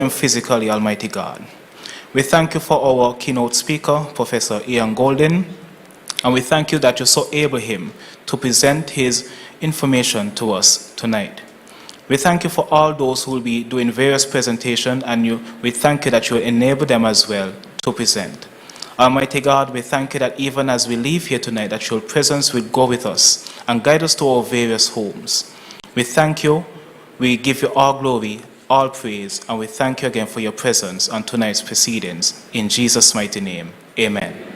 and physically, Almighty God. We thank you for our keynote speaker, Professor Ian Golden, and we thank you that you so able him to present his information to us tonight. We thank you for all those who will be doing various presentations, and we thank you that you will enable them as well to present. Almighty God, we thank you that even as we leave here tonight, that your presence will go with us and guide us to our various homes. We thank you, we give you all glory, all praise, and we thank you again for your presence on tonight's proceedings. In Jesus' mighty name, amen.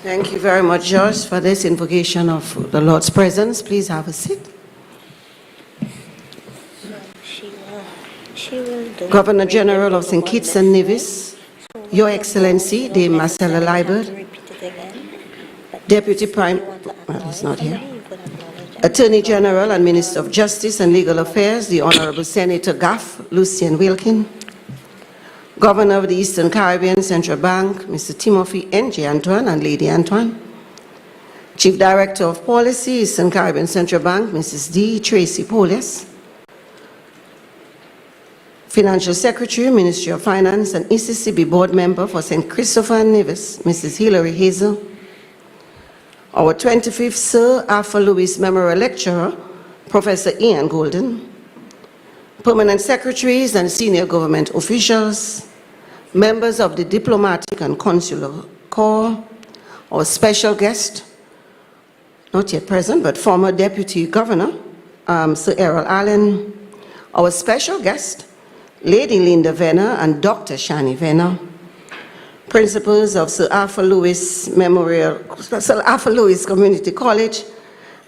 Thank you very much, George, for this invocation of the Lord's presence. Please have a seat. Governor General of St. Kitts and Nevis, Your Excellency, Dame Marcella Liebert, Deputy Prime, well, he's not here, Attorney General and Minister of Justice and Legal Affairs, the Honorable Senator Gaff Lucien Wilkin, Governor of the Eastern Caribbean Central Bank, Mr. Timothy N.J. Antoine and Lady Antoine, Chief Director of Policy, Eastern Caribbean Central Bank, Mrs. D. Tracy Polis, Financial Secretary, Ministry of Finance, and ECCB Board Member for St. Christopher and Nevis, Mrs. Hilary Hazel, our 25th Sir Arthur Lewis Memorial Lecturer, Professor Ian Golden, Permanent Secretaries and Senior Government Officials, members of the Diplomatic and Consular Corps, our special guest, not yet present, but former Deputy Governor, Sir Errol Allen, our special guest, Lady Linda Venner and Dr. Shani Venner, principals of Sir Arthur Lewis Community College,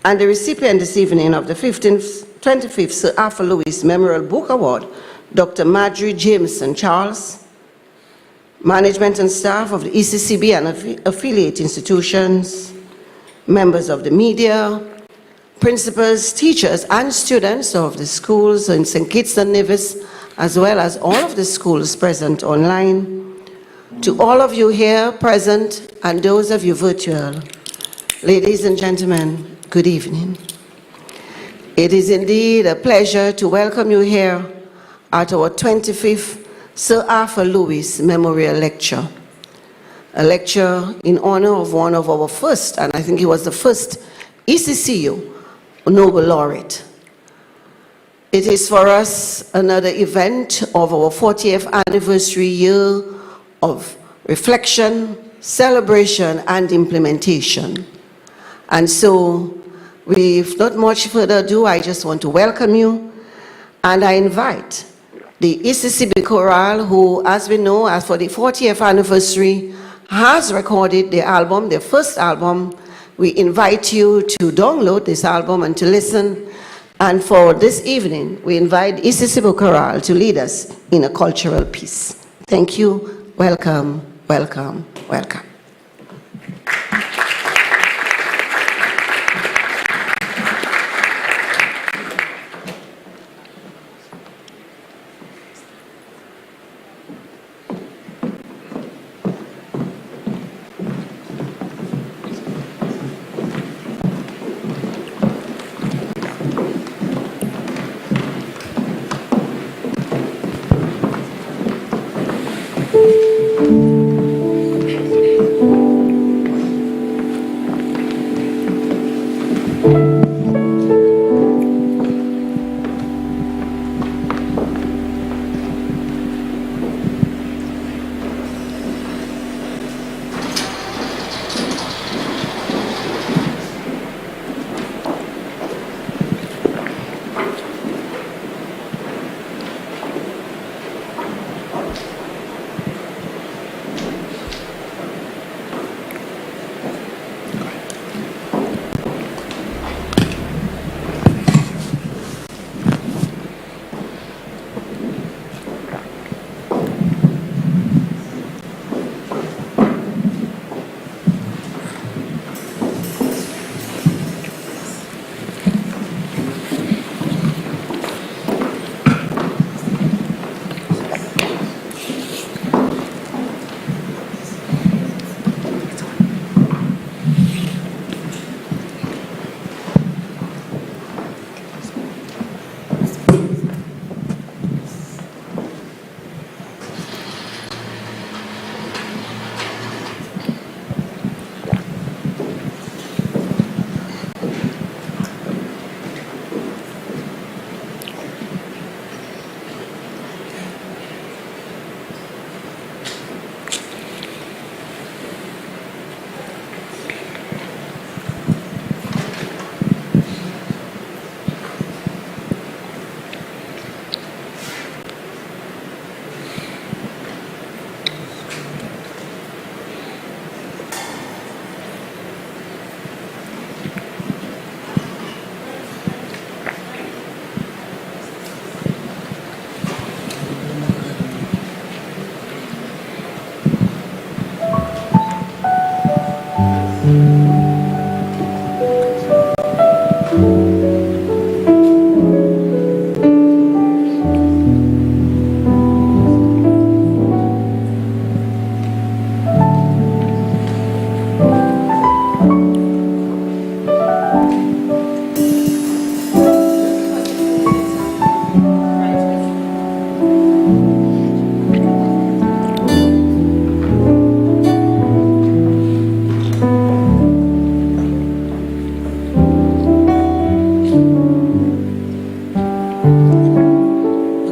and the recipient this evening of the 25th Sir Arthur Lewis Memorial Book Award, Dr. Marjorie Jameson Charles, management and staff of the ECCB and affiliate institutions, members of the media, principals, teachers, and students of the schools in St. Kitts and Nevis, as well as all of the schools present online, to all of you here present and those of you virtual, ladies and gentlemen, good evening. It is indeed a pleasure to welcome you here at our 25th Sir Arthur Lewis Memorial Lecture, a lecture in honor of one of our first, and I think he was the first ECCU Nobel Laureate. It is for us another event of our 40th anniversary year of reflection, celebration, and implementation. And so, with not much further ado, I just want to welcome you, and I invite the ECCB Chorale, who, as we know, as for the 40th anniversary, has recorded the album, their first album. We invite you to download this album and to listen. And for this evening, we invite ECCB Chorale to lead us in a cultural piece. Thank you. Welcome, welcome, welcome.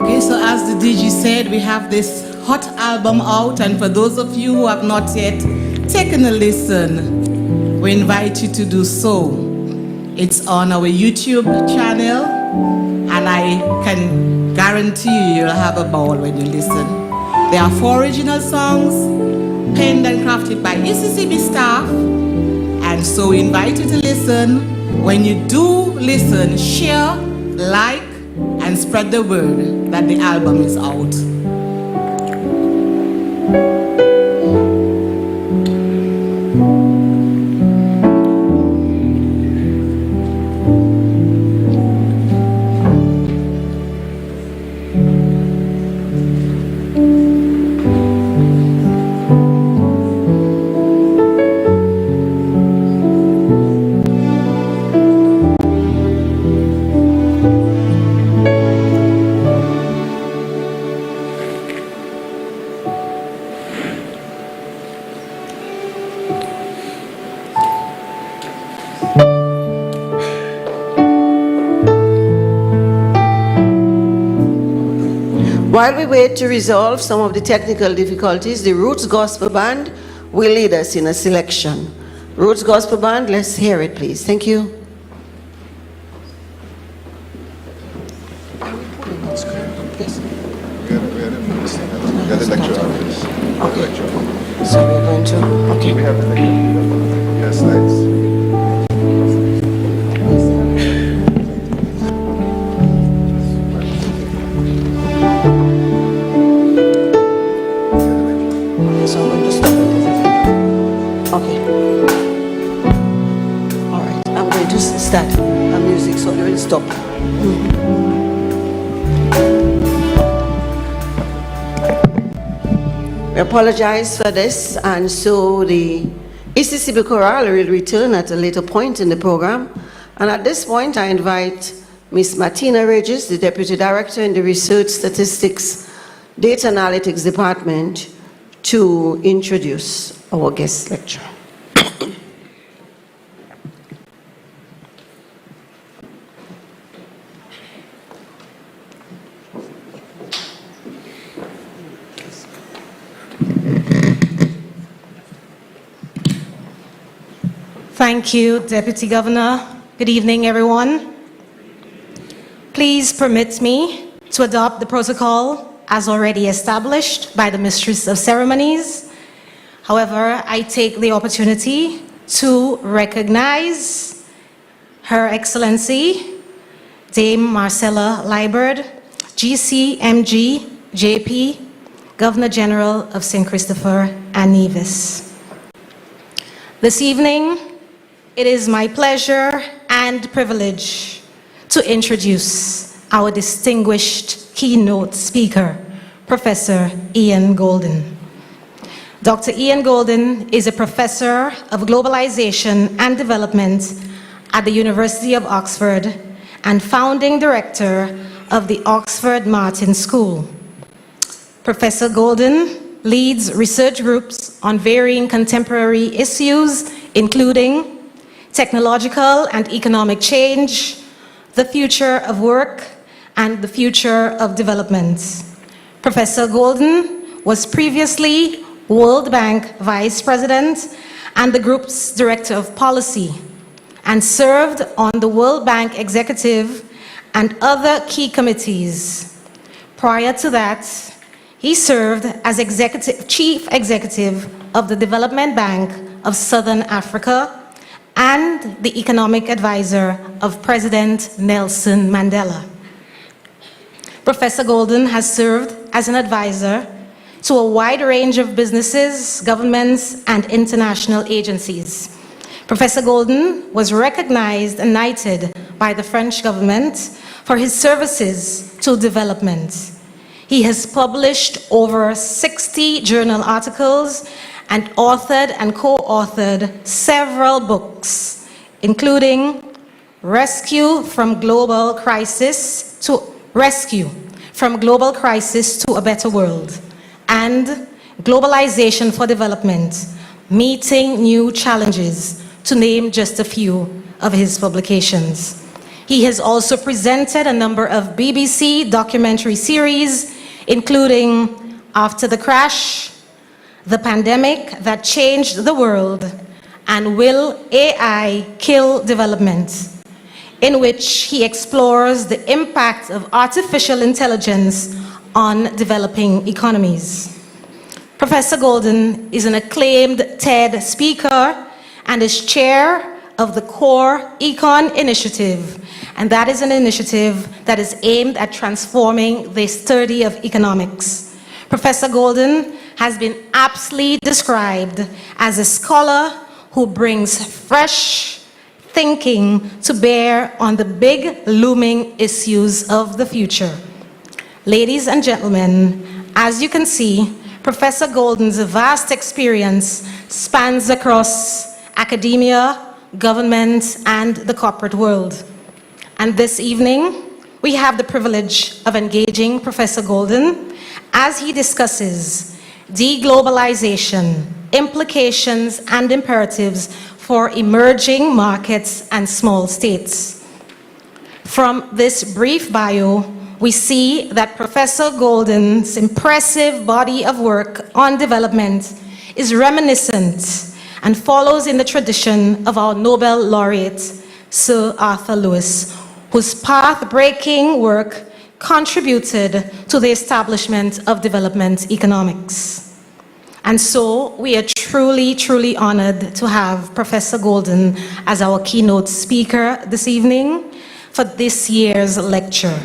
Okay, so as the DG said, we have this hot album out, and for those of you who have not yet taken a listen, we invite you to do so. It's on our YouTube channel, and I can guarantee you'll have a ball when you listen. There are 4 original songs, penned and crafted by ECCB staff, and so we invite you to listen. When you do listen, share, like, and spread the word that the album is out. While we wait to resolve some of the technical difficulties, the Roots Gospel Band will lead us in a selection. Roots Gospel Band, let's hear it, please. Thank you. Okay. So we're going to, okay. We have the lecture. Yes, thanks. So I'm going to stop it. Okay. All right. I'm going to start the music so they will stop. We apologize for this, and so the ECCB Chorale will return at a later point in the program. And at this point, I invite Ms. Martina Regis, the Deputy Director in the Research Statistics Data Analytics Department, to introduce our guest lecturer. Thank you, Deputy Governor. Good evening, everyone. Please permit me to adopt the protocol as already established by the Mistress of Ceremonies. However, I take the opportunity to recognize Her Excellency, Dame Marcella Liburd, GCMG JP, Governor General of St. Christopher and Nevis. This evening, it is my pleasure and privilege to introduce our distinguished keynote speaker, Professor Ian Golden. Dr. Ian Golden is a professor of globalization and development at the University of Oxford and founding director of the Oxford Martin School. Professor Golden leads research groups on varying contemporary issues, including technological and economic change, the future of work, and the future of development. Professor Golden was previously World Bank Vice President and the group's Director of Policy, and served on the World Bank Executive and other key committees. Prior to that, he served as Chief Executive of the Development Bank of Southern Africa and the Economic Advisor of President Nelson Mandela. Professor Golden has served as an advisor to a wide range of businesses, governments, and international agencies. Professor Golden was recognized and knighted by the French government for his services to development. He has published over 60 journal articles and authored and co-authored several books, including Rescue from Global Crisis to a Better World, and Globalization for Development, Meeting New Challenges, to name just a few of his publications. He has also presented a number of BBC documentary series, including After the Crash, The Pandemic That Changed the World, and Will AI Kill Development?, in which he explores the impact of artificial intelligence on developing economies. Professor Golden is an acclaimed TED speaker and is chair of the Core Econ Initiative, and that is an initiative that is aimed at transforming the study of economics. Professor Golden has been aptly described as a scholar who brings fresh thinking to bear on the big looming issues of the future. Ladies and gentlemen, as you can see, Professor Golden's vast experience spans across academia, government, and the corporate world. And this evening, we have the privilege of engaging Professor Golden as he discusses deglobalization, implications and imperatives for emerging markets and small states. From this brief bio, we see that Professor Golden's impressive body of work on development is reminiscent and follows in the tradition of our Nobel laureate, Sir Arthur Lewis, whose path-breaking work contributed to the establishment of development economics. And so we are truly, truly honored to have Professor Golden as our keynote speaker this evening for this year's lecture.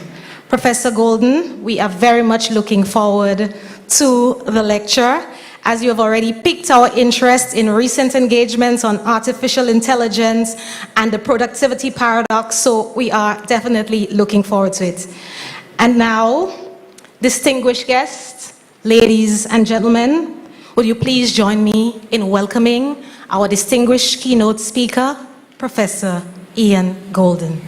Professor Golden, we are very much looking forward to the lecture, as you have already piqued our interest in recent engagements on artificial intelligence and the productivity paradox, so we are definitely looking forward to it. And now, distinguished guests, ladies and gentlemen, would you please join me in welcoming our distinguished keynote speaker, Professor Ian Golden.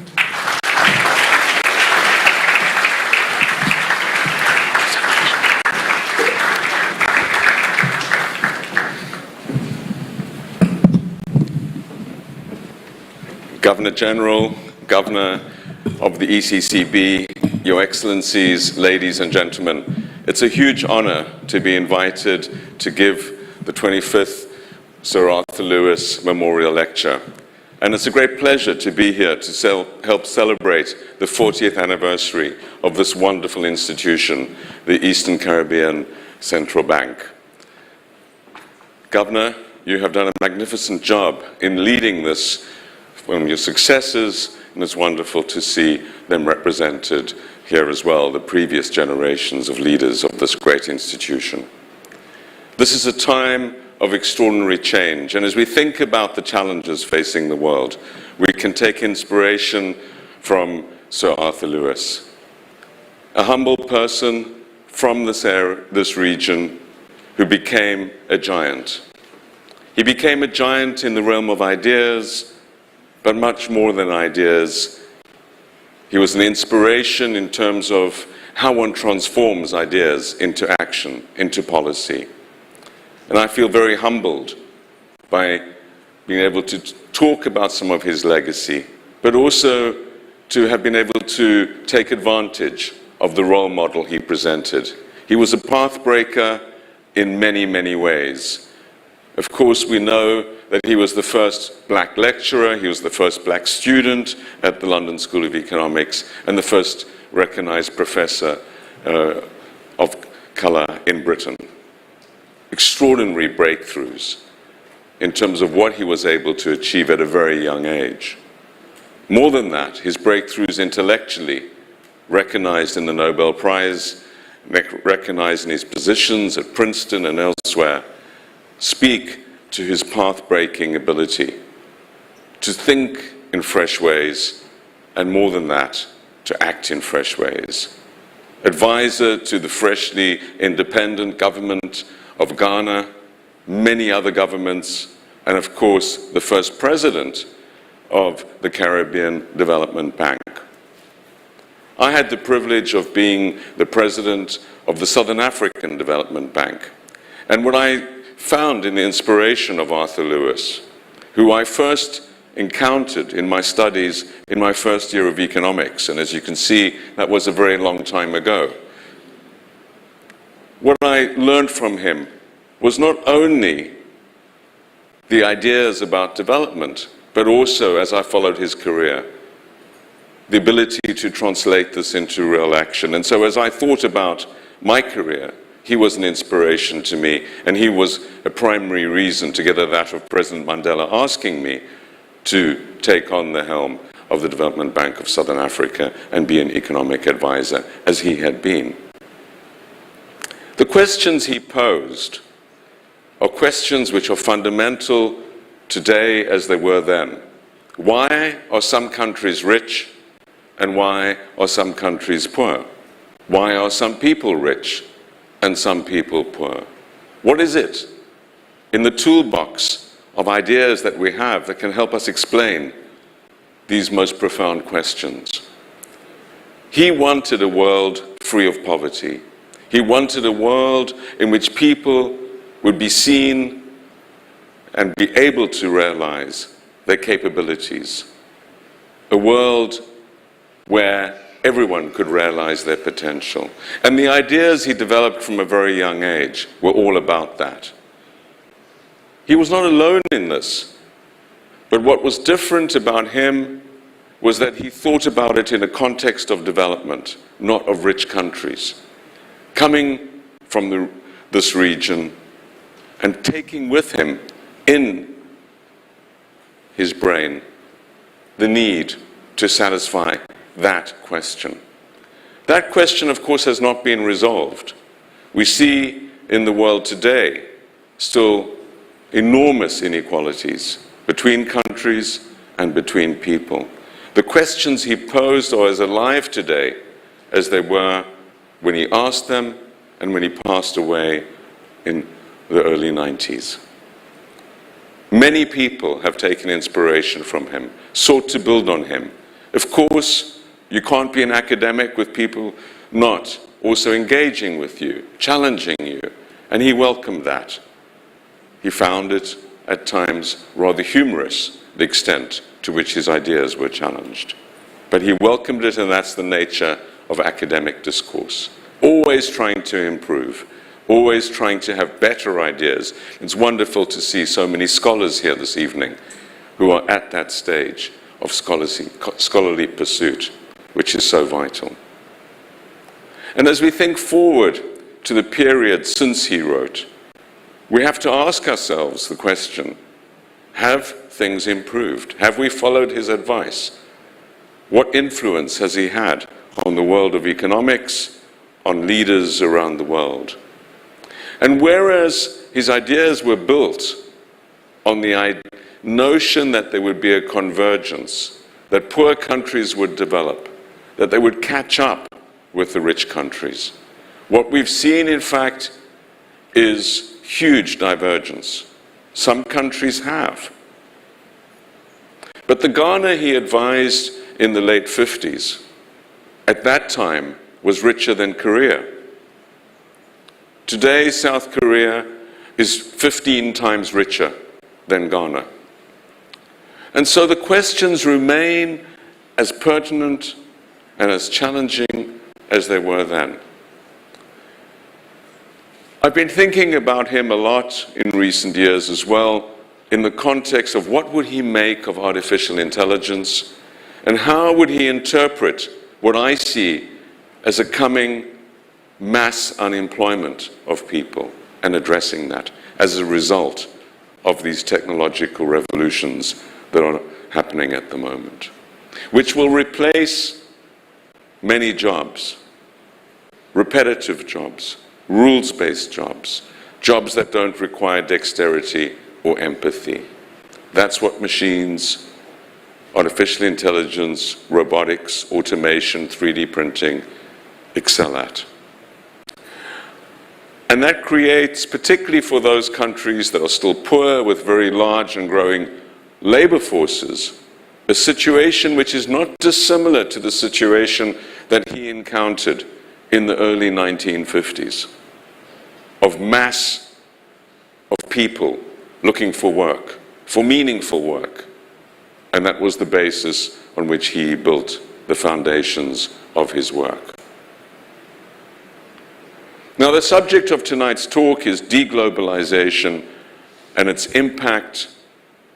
Governor General, Governor of the ECCB, Your Excellencies, ladies and gentlemen, it's a huge honor to be invited to give the 25th Sir Arthur Lewis Memorial Lecture. And it's a great pleasure to be here to help celebrate the 40th anniversary of this wonderful institution, the Eastern Caribbean Central Bank. Governor, you have done a magnificent job in leading this from your successes, and it's wonderful to see them represented here as well, the previous generations of leaders of this great institution. This is a time of extraordinary change, and as we think about the challenges facing the world, we can take inspiration from Sir Arthur Lewis, a humble person from this region who became a giant. He became a giant in the realm of ideas, but much more than ideas. He was an inspiration in terms of how one transforms ideas into action, into policy. And I feel very humbled by being able to talk about some of his legacy, but also to have been able to take advantage of the role model he presented. He was a path breaker in many, many ways. Of course, we know that he was the first black lecturer, he was the first black student at the London School of Economics, and the first recognized professor of color in Britain. Extraordinary breakthroughs in terms of what he was able to achieve at a very young age. More than that, his breakthroughs intellectually, recognized in the Nobel Prize, recognized in his positions at Princeton and elsewhere, speak to his path-breaking ability to think in fresh ways, and more than that, to act in fresh ways. Advisor to the freshly independent government of Ghana, many other governments, and of course, the first president of the Caribbean Development Bank. I had the privilege of being the president of the Southern African Development Bank. And what I found in the inspiration of Arthur Lewis, who I first encountered in my studies in my first year of economics. And as you can see, that was a very long time ago. What I learned from him was not only the ideas about development, but also, as I followed his career, the ability to translate this into real action. And so as I thought about my career, he was an inspiration to me, and he was a primary reason, together that of President Mandela, asking me to take on the helm of the Development Bank of Southern Africa and be an economic advisor, as he had been. The questions he posed are questions which are fundamental today as they were then. Why are some countries rich and why are some countries poor? Why are some people rich and some people poor? What is it in the toolbox of ideas that we have that can help us explain these most profound questions? He wanted a world free of poverty. He wanted a world in which people would be seen and be able to realize their capabilities. A world where everyone could realize their potential. And the ideas he developed from a very young age were all about that. He was not alone in this, but what was different about him was that he thought about it in a context of development, not of rich countries. Coming from this region and taking with him in his brain the need to satisfy that question. That question, of course, has not been resolved. We see in the world today still enormous inequalities between countries and between people. The questions he posed are as alive today as they were when he asked them and when he passed away in the early 90s. Many people have taken inspiration from him, sought to build on him. Of course, you can't be an academic with people not also engaging with you, challenging you, and he welcomed that. He found it at times rather humorous, the extent to which his ideas were challenged. But he welcomed it, and that's the nature of academic discourse. Always trying to improve, always trying to have better ideas. It's wonderful to see so many scholars here this evening who are at that stage of scholarly pursuit, which is so vital. And as we think forward to the period since he wrote, we have to ask ourselves the question, have things improved? Have we followed his advice? What influence has he had on the world of economics, on leaders around the world? And whereas his ideas were built on the notion that there would be a convergence, that poor countries would develop, that they would catch up with the rich countries, what we've seen, in fact, is huge divergence. Some countries have. But the Ghana he advised in the late 50s, at that time, was richer than Korea. Today, South Korea is 15 times richer than Ghana. And so the questions remain as pertinent and as challenging as they were then. I've been thinking about him a lot in recent years as well, in the context of what would he make of artificial intelligence, and how would he interpret what I see as a coming mass unemployment of people, and addressing that as a result of these technological revolutions that are happening at the moment, which will replace many jobs, repetitive jobs, rules-based jobs, jobs that don't require dexterity or empathy. That's what machines, artificial intelligence, robotics, automation, 3D printing excel at. And that creates, particularly for those countries that are still poor with very large and growing labor forces, a situation which is not dissimilar to the situation that he encountered in the early 1950s, of mass of people looking for work, for meaningful work, And that was the basis on which he built the foundations of his work. Now, the subject of tonight's talk is deglobalization and its impact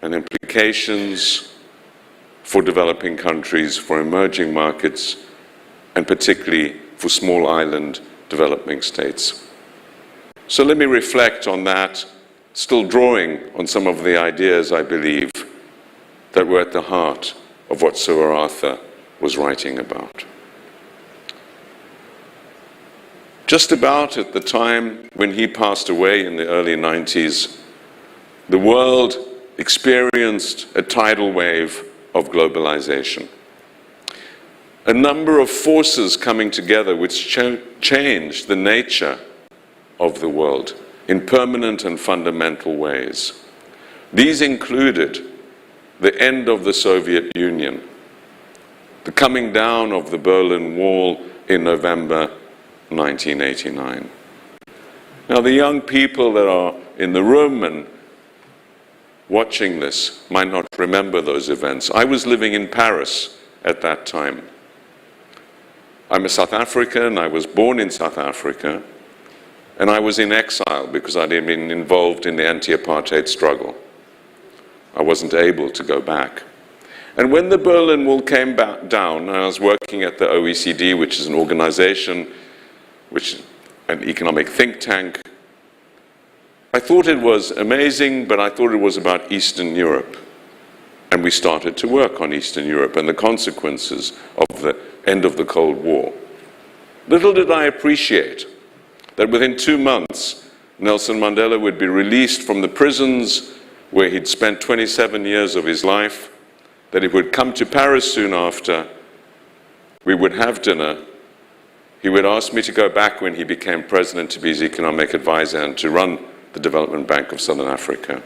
and implications for developing countries, for emerging markets, and particularly for small island developing states. So let me reflect on that, still drawing on some of the ideas, I believe, that were at the heart of what Sir Arthur was writing about. Just about at the time when he passed away in the early 90s, the world experienced a tidal wave of globalization. A number of forces coming together which changed the nature of the world in permanent and fundamental ways. These included the end of the Soviet Union, the coming down of the Berlin Wall in November 1989. Now, the young people that are in the room and watching this might not remember those events. I was living in Paris at that time. I'm a South African, I was born in South Africa, and I was in exile because I'd been involved in the anti-apartheid struggle. I wasn't able to go back. And when the Berlin Wall came back down, I was working at the OECD, which is an organization, which is an economic think tank. I thought it was amazing, but I thought it was about Eastern Europe. And we started to work on Eastern Europe and the consequences of the end of the Cold War. Little did I appreciate that within 2 months, Nelson Mandela would be released from the prisons where he'd spent 27 years of his life, that he would come to Paris soon after, we would have dinner, he would ask me to go back when he became president to be his economic advisor and to run the Development Bank of Southern Africa,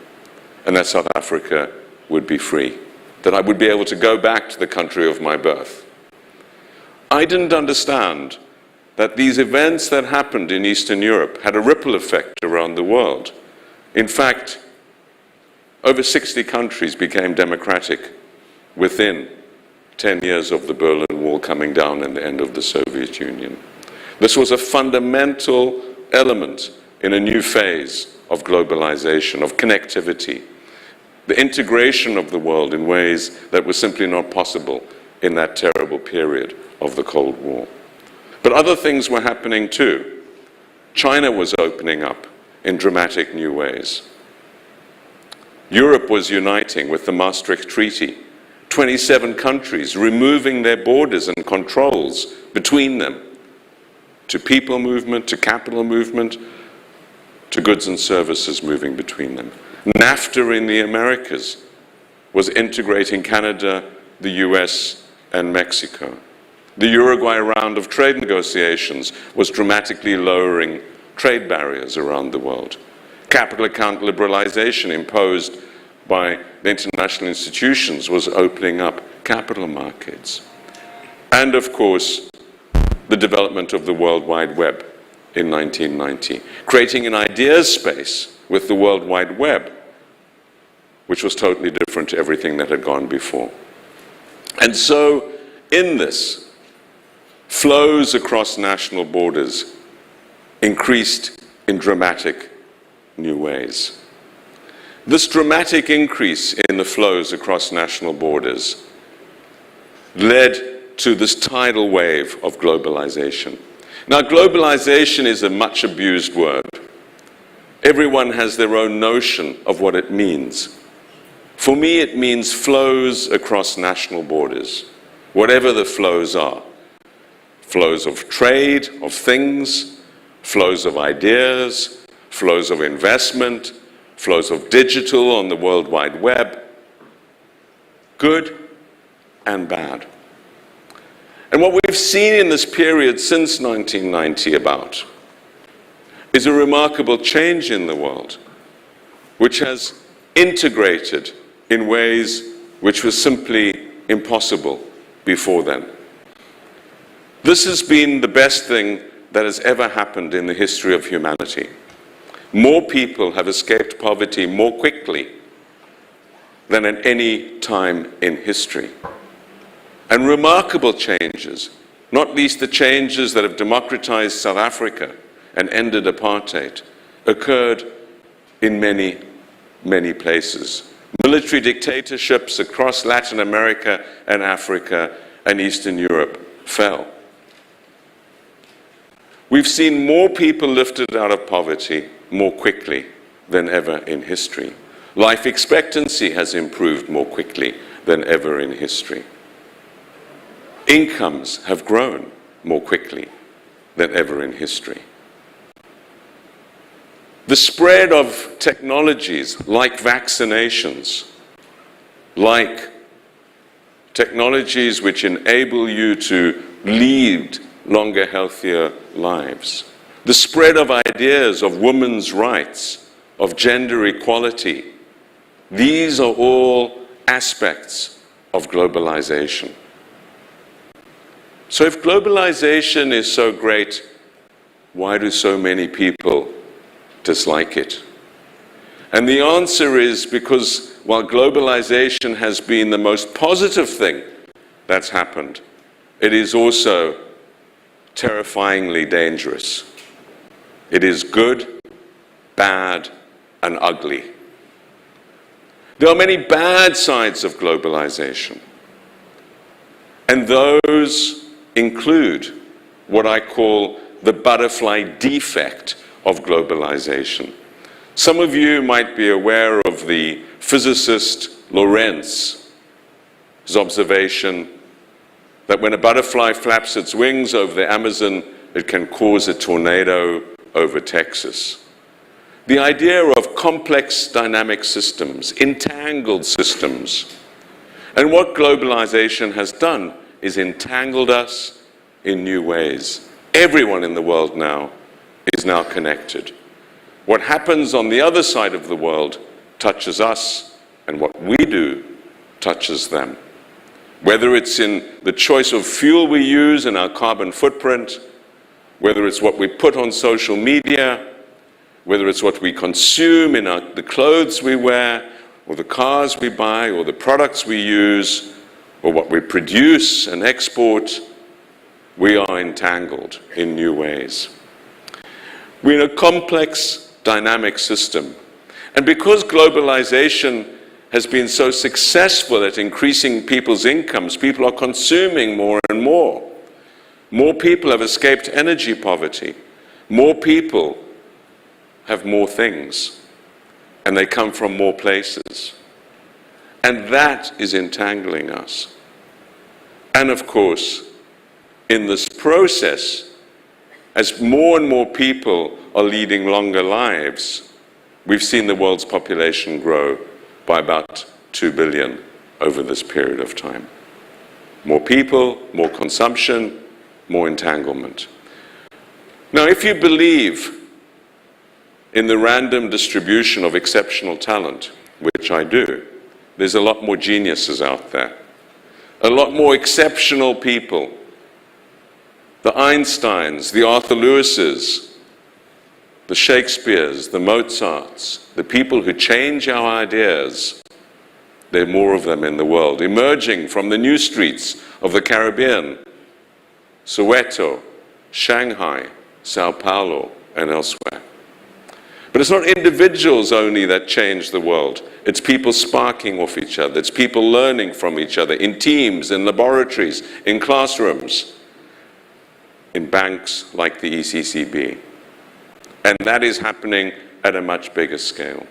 and that South Africa would be free, that I would be able to go back to the country of my birth. I didn't understand that these events that happened in Eastern Europe had a ripple effect around the world. In fact, over 60 countries became democratic within 10 years of the Berlin Wall coming down and the end of the Soviet Union. This was a fundamental element in a new phase of globalization, of connectivity, the integration of the world in ways that were simply not possible in that terrible period of the Cold War. But other things were happening too. China was opening up in dramatic new ways. Europe was uniting with the Maastricht Treaty. 27 countries removing their borders and controls between them to people movement, to capital movement, to goods and services moving between them. NAFTA in the Americas was integrating Canada, the US, and Mexico. The Uruguay round of trade negotiations was dramatically lowering trade barriers around the world. Capital account liberalization imposed by the international institutions was opening up capital markets. And of course, the development of the World Wide Web in 1990, creating an ideas space with the World Wide Web, which was totally different to everything that had gone before. And so, in this, flows across national borders increased in dramatic new ways. This dramatic increase in the flows across national borders led to this tidal wave of globalization. Now, globalization is a much abused word. Everyone has their own notion of what it means. For me, it means flows across national borders, whatever the flows are. Flows of trade, of things, flows of ideas, flows of investment, flows of digital on the World Wide Web, good and bad. And what we've seen in this period since 1990 about is a remarkable change in the world, which has integrated in ways which were simply impossible before then. This has been the best thing that has ever happened in the history of humanity. More people have escaped poverty more quickly than at any time in history. And remarkable changes, not least the changes that have democratized South Africa and ended apartheid, occurred in many, many places. Military dictatorships across Latin America and Africa and Eastern Europe fell. We've seen more people lifted out of poverty more quickly than ever in history. Life expectancy has improved more quickly than ever in history. Incomes have grown more quickly than ever in history. The spread of technologies like vaccinations, like technologies which enable you to lead longer, healthier lives. The spread of ideas of women's rights, of gender equality. These are all aspects of globalization. So if globalization is so great, why do so many people dislike it? And the answer is because while globalization has been the most positive thing that's happened, it is also terrifyingly dangerous. It is good, bad, and ugly. There are many bad sides of globalization, and those include what I call the butterfly defect of globalization. Some of you might be aware of the physicist Lorentz's observation that when a butterfly flaps its wings over the Amazon, it can cause a tornado over Texas. The idea of complex dynamic systems, entangled systems. And what globalization has done is entangled us in new ways. Everyone in the world now is now connected. What happens on the other side of the world touches us, and what we do touches them. Whether it's in the choice of fuel we use and our carbon footprint, whether it's what we put on social media, whether it's what we consume in the clothes we wear, or the cars we buy, or the products we use, or what we produce and export, we are entangled in new ways. We're in a complex, dynamic system. And because globalization has been so successful at increasing people's incomes, people are consuming more and more. More people have escaped energy poverty. More people have more things, and they come from more places. And that is entangling us. And of course, in this process, as more and more people are leading longer lives, we've seen the world's population grow by about 2 billion over this period of time. More people, more consumption, more entanglement. Now, if you believe in the random distribution of exceptional talent, which I do, there's a lot more geniuses out there, a lot more exceptional people. The Einsteins, the Arthur Lewises, the Shakespeares, the Mozarts, the people who change our ideas, there are more of them in the world, emerging from the new streets of the Caribbean, Soweto, Shanghai, Sao Paulo, and elsewhere. But it's not individuals only that change the world. It's people sparking off each other. It's people learning from each other in teams, in laboratories, in classrooms, in banks like the ECCB. And that is happening at a much bigger scale.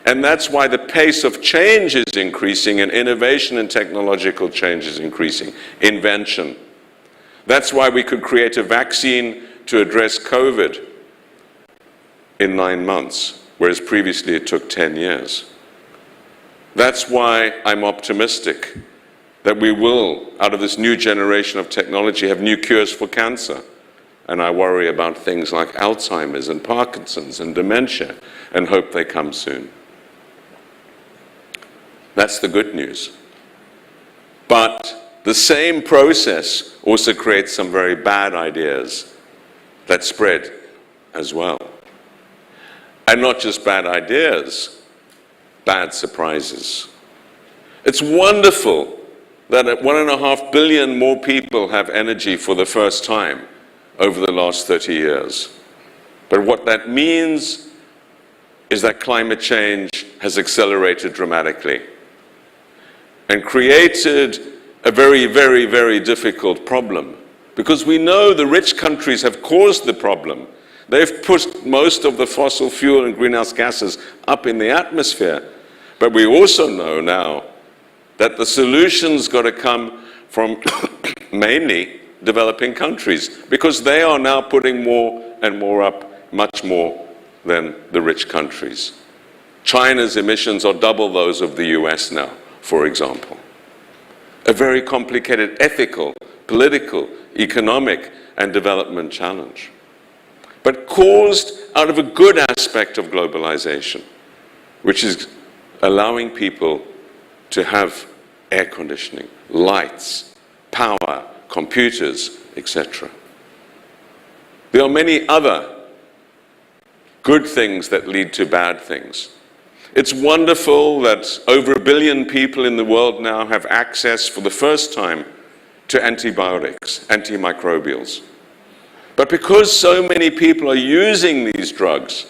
And that's why the pace of change is increasing and innovation and technological change is increasing. Invention. That's why we could create a vaccine to address COVID in 9 months, whereas previously it took 10 years. That's why I'm optimistic that we will, out of this new generation of technology, have new cures for cancer. And I worry about things like Alzheimer's and Parkinson's and dementia and hope they come soon. That's the good news. But the same process also creates some very bad ideas that spread as well. And not just bad ideas, bad surprises. It's wonderful that 1.5 billion more people have energy for the first time over the last 30 years. But what that means is that climate change has accelerated dramatically and created a very, very, very difficult problem. Because we know the rich countries have caused the problem. They've pushed most of the fossil fuel and greenhouse gases up in the atmosphere. But we also know now that the solution's got to come from mainly developing countries, because they are now putting more and more up, much more than the rich countries. China's emissions are double those of the US now, for example. A very complicated ethical, political, economic, and development challenge, but caused out of a good aspect of globalization, which is allowing people to have air conditioning, lights, power, computers, etc. There are many other good things that lead to bad things. It's wonderful that over 1 billion people in the world now have access for the first time to antibiotics, antimicrobials. But because so many people are using these drugs,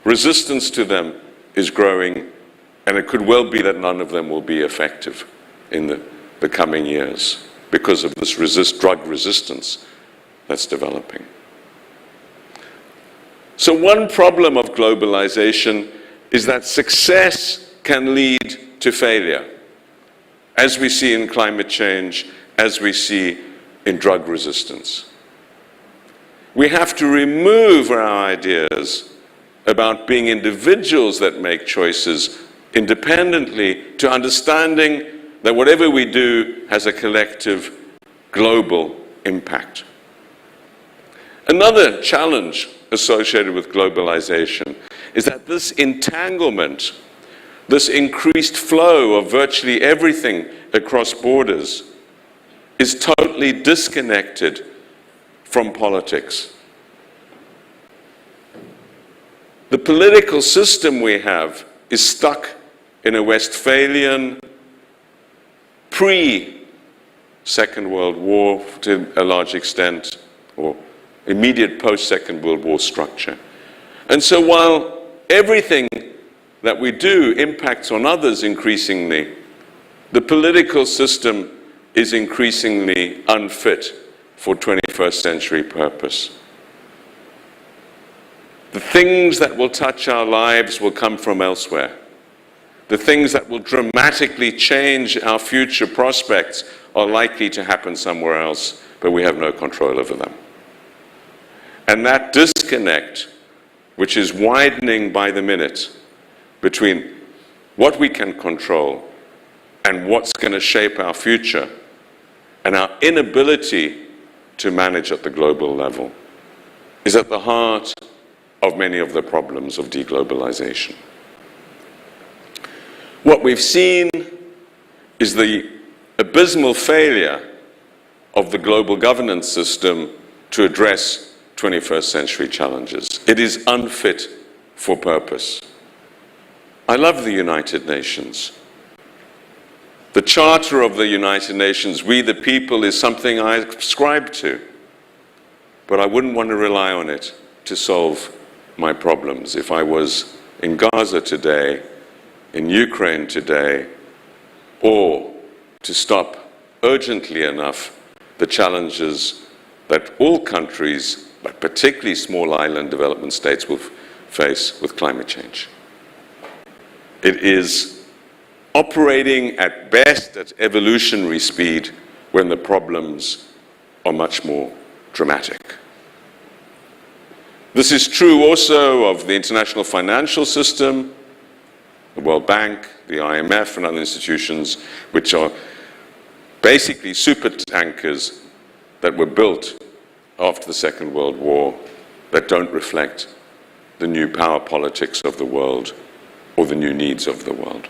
resistance to them is growing, and it could well be that none of them will be effective in the coming years because of this drug resistance that's developing. So one problem of globalization is that success can lead to failure, as we see in climate change, as we see in drug resistance. We have to remove our ideas about being individuals that make choices independently to understanding that whatever we do has a collective global impact. Another challenge associated with globalization is that this entanglement, this increased flow of virtually everything across borders, is totally disconnected from politics. The political system we have is stuck in a Westphalian, pre-Second World War to a large extent, or immediate post-Second World War structure. And so while everything that we do impacts on others increasingly, the political system is increasingly unfit for 21st century purpose. The things that will touch our lives will come from elsewhere. The things that will dramatically change our future prospects are likely to happen somewhere else, but we have no control over them. And that disconnect, which is widening by the minute, between what we can control and what's going to shape our future, and our inability to manage at the global level, is at the heart of many of the problems of deglobalization. What we've seen is the abysmal failure of the global governance system to address 21st century challenges. It is unfit for purpose. I love the United Nations. The Charter of the United Nations, we the people, is something I subscribe to, but I wouldn't want to rely on it to solve my problems. If I was in Gaza today, in Ukraine today, or to stop urgently enough the challenges that all countries, but particularly small island development states, will face with climate change. It is operating at best at evolutionary speed when the problems are much more dramatic. This is true also of the international financial system, the World Bank, the IMF, and other institutions, which are basically super tankers that were built after the Second World War that don't reflect the new power politics of the world or the new needs of the world.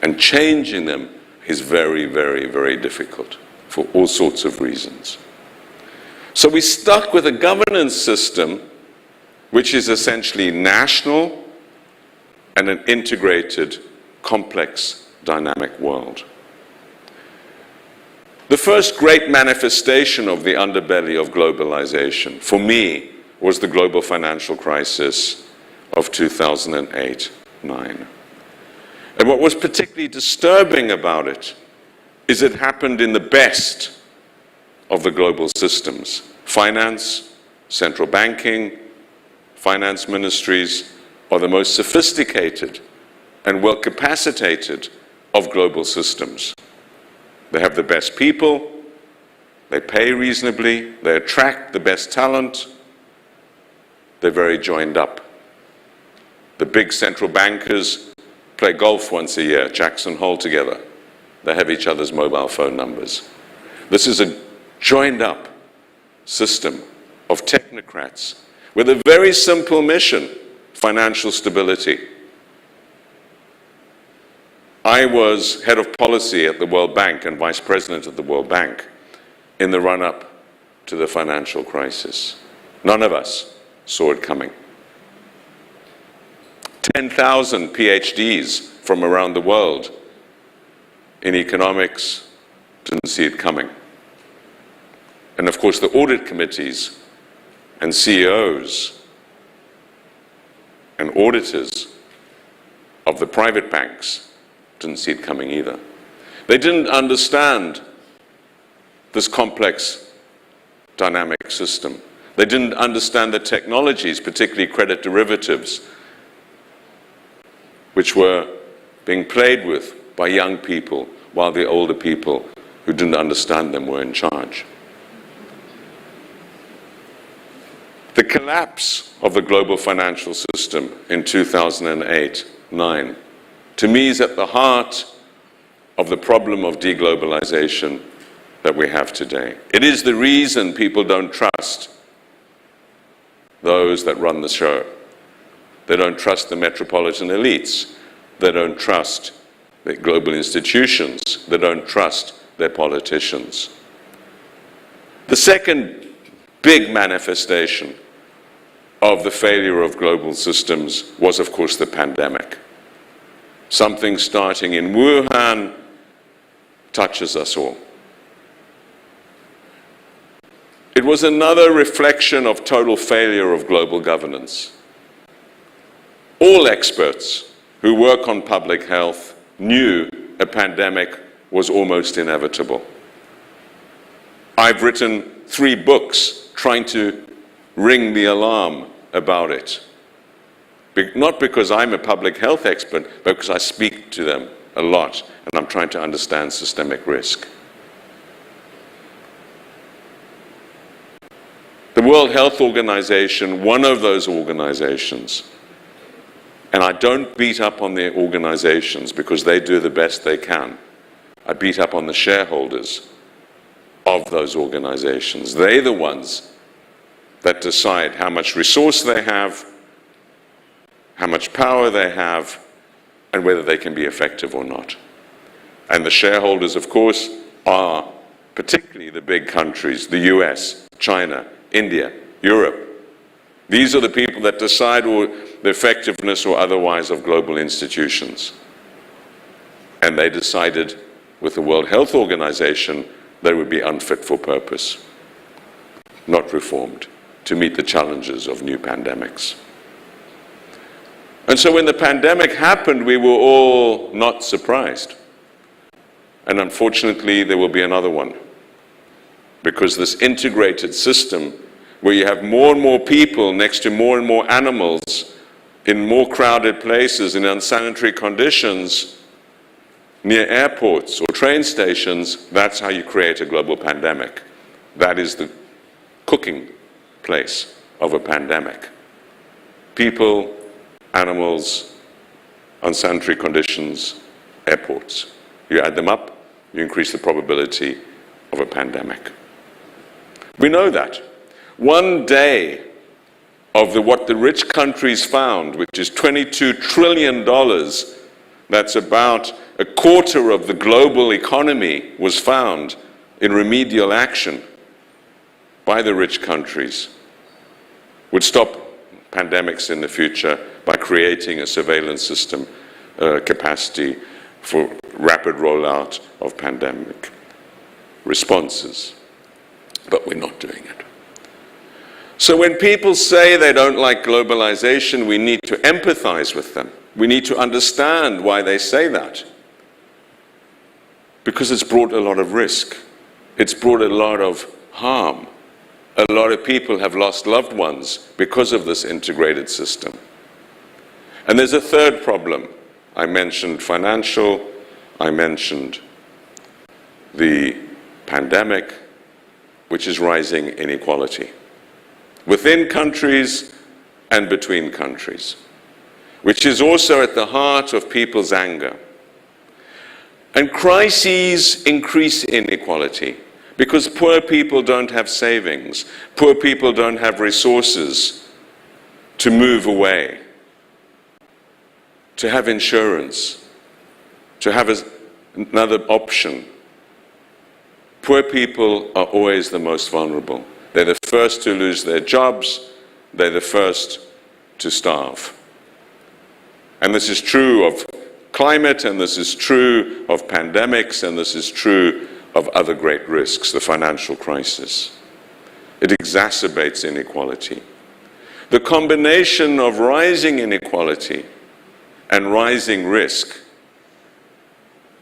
And changing them is very, very, very difficult for all sorts of reasons. So we're stuck with a governance system which is essentially national and an integrated, complex dynamic world. The first great manifestation of the underbelly of globalization, for me, was the global financial crisis of 2008-9. And what was particularly disturbing about it is it happened in the best of the global systems: finance, central banking, finance ministries are the most sophisticated and well-capacitated of global systems. They have the best people, they pay reasonably, they attract the best talent, they're very joined up. The big central bankers play golf once a year, Jackson Hole together. They have each other's mobile phone numbers. This is a joined up system of technocrats with a very simple mission: financial stability. I was head of policy at the World Bank and vice president of the World Bank in the run-up to the financial crisis. None of us saw it coming. 10,000 PhDs from around the world in economics didn't see it coming. And of course, the audit committees and CEOs and auditors of the private banks didn't see it coming either. They didn't understand this complex dynamic system. They didn't understand the technologies, particularly credit derivatives, which were being played with by young people while the older people who didn't understand them were in charge. The collapse of the global financial system in 2008-9, to me, is at the heart of the problem of deglobalization that we have today. It is the reason people don't trust those that run the show. They don't trust the metropolitan elites. They don't trust the global institutions. They don't trust their politicians. The second big manifestation of the failure of global systems was, of course, the pandemic. Something starting in Wuhan touches us all. It was another reflection of total failure of global governance. All experts who work on public health knew a pandemic was almost inevitable. I've written 3 books trying to ring the alarm about it. Not because I'm a public health expert, but because I speak to them a lot, and I'm trying to understand systemic risk. The World Health Organization, one of those organizations, and I don't beat up on the organizations because they do the best they can. I beat up on the shareholders of those organizations. They're the ones that decide how much resource they have, how much power they have, and whether they can be effective or not. And the shareholders, of course, are particularly the big countries, the US, China, India, Europe. These are the people that decide the effectiveness or otherwise of global institutions. And they decided with the World Health Organization they would be unfit for purpose, not reformed, to meet the challenges of new pandemics. And so when the pandemic happened, we were all not surprised. And unfortunately, there will be another one. Because this integrated system, where you have more and more people next to more and more animals, in more crowded places, in unsanitary conditions, near airports or train stations, that's how you create a global pandemic. That is the cooking place of a pandemic. People, animals, unsanitary conditions, airports. You add them up, you increase the probability of a pandemic. We know that. One day of what the rich countries found, which is $22 trillion, that's about a quarter of the global economy, was found in remedial action by the rich countries, would stop pandemics in the future by creating a surveillance system capacity for rapid rollout of pandemic responses. But we're not doing it. So when people say they don't like globalization, we need to empathize with them. We need to understand why they say that. Because it's brought a lot of risk. It's brought a lot of harm. A lot of people have lost loved ones because of this integrated system. And there's a third problem. I mentioned financial, I mentioned the pandemic, which is rising inequality within countries and between countries, which is also at the heart of people's anger. And crises increase inequality because poor people don't have savings, poor people don't have resources to move away, to have insurance, to have another option. Poor people are always the most vulnerable. They're the first to lose their jobs. They're the first to starve. And this is true of climate, and this is true of pandemics, and this is true of other great risks, the financial crisis. It exacerbates inequality. The combination of rising inequality and rising risk,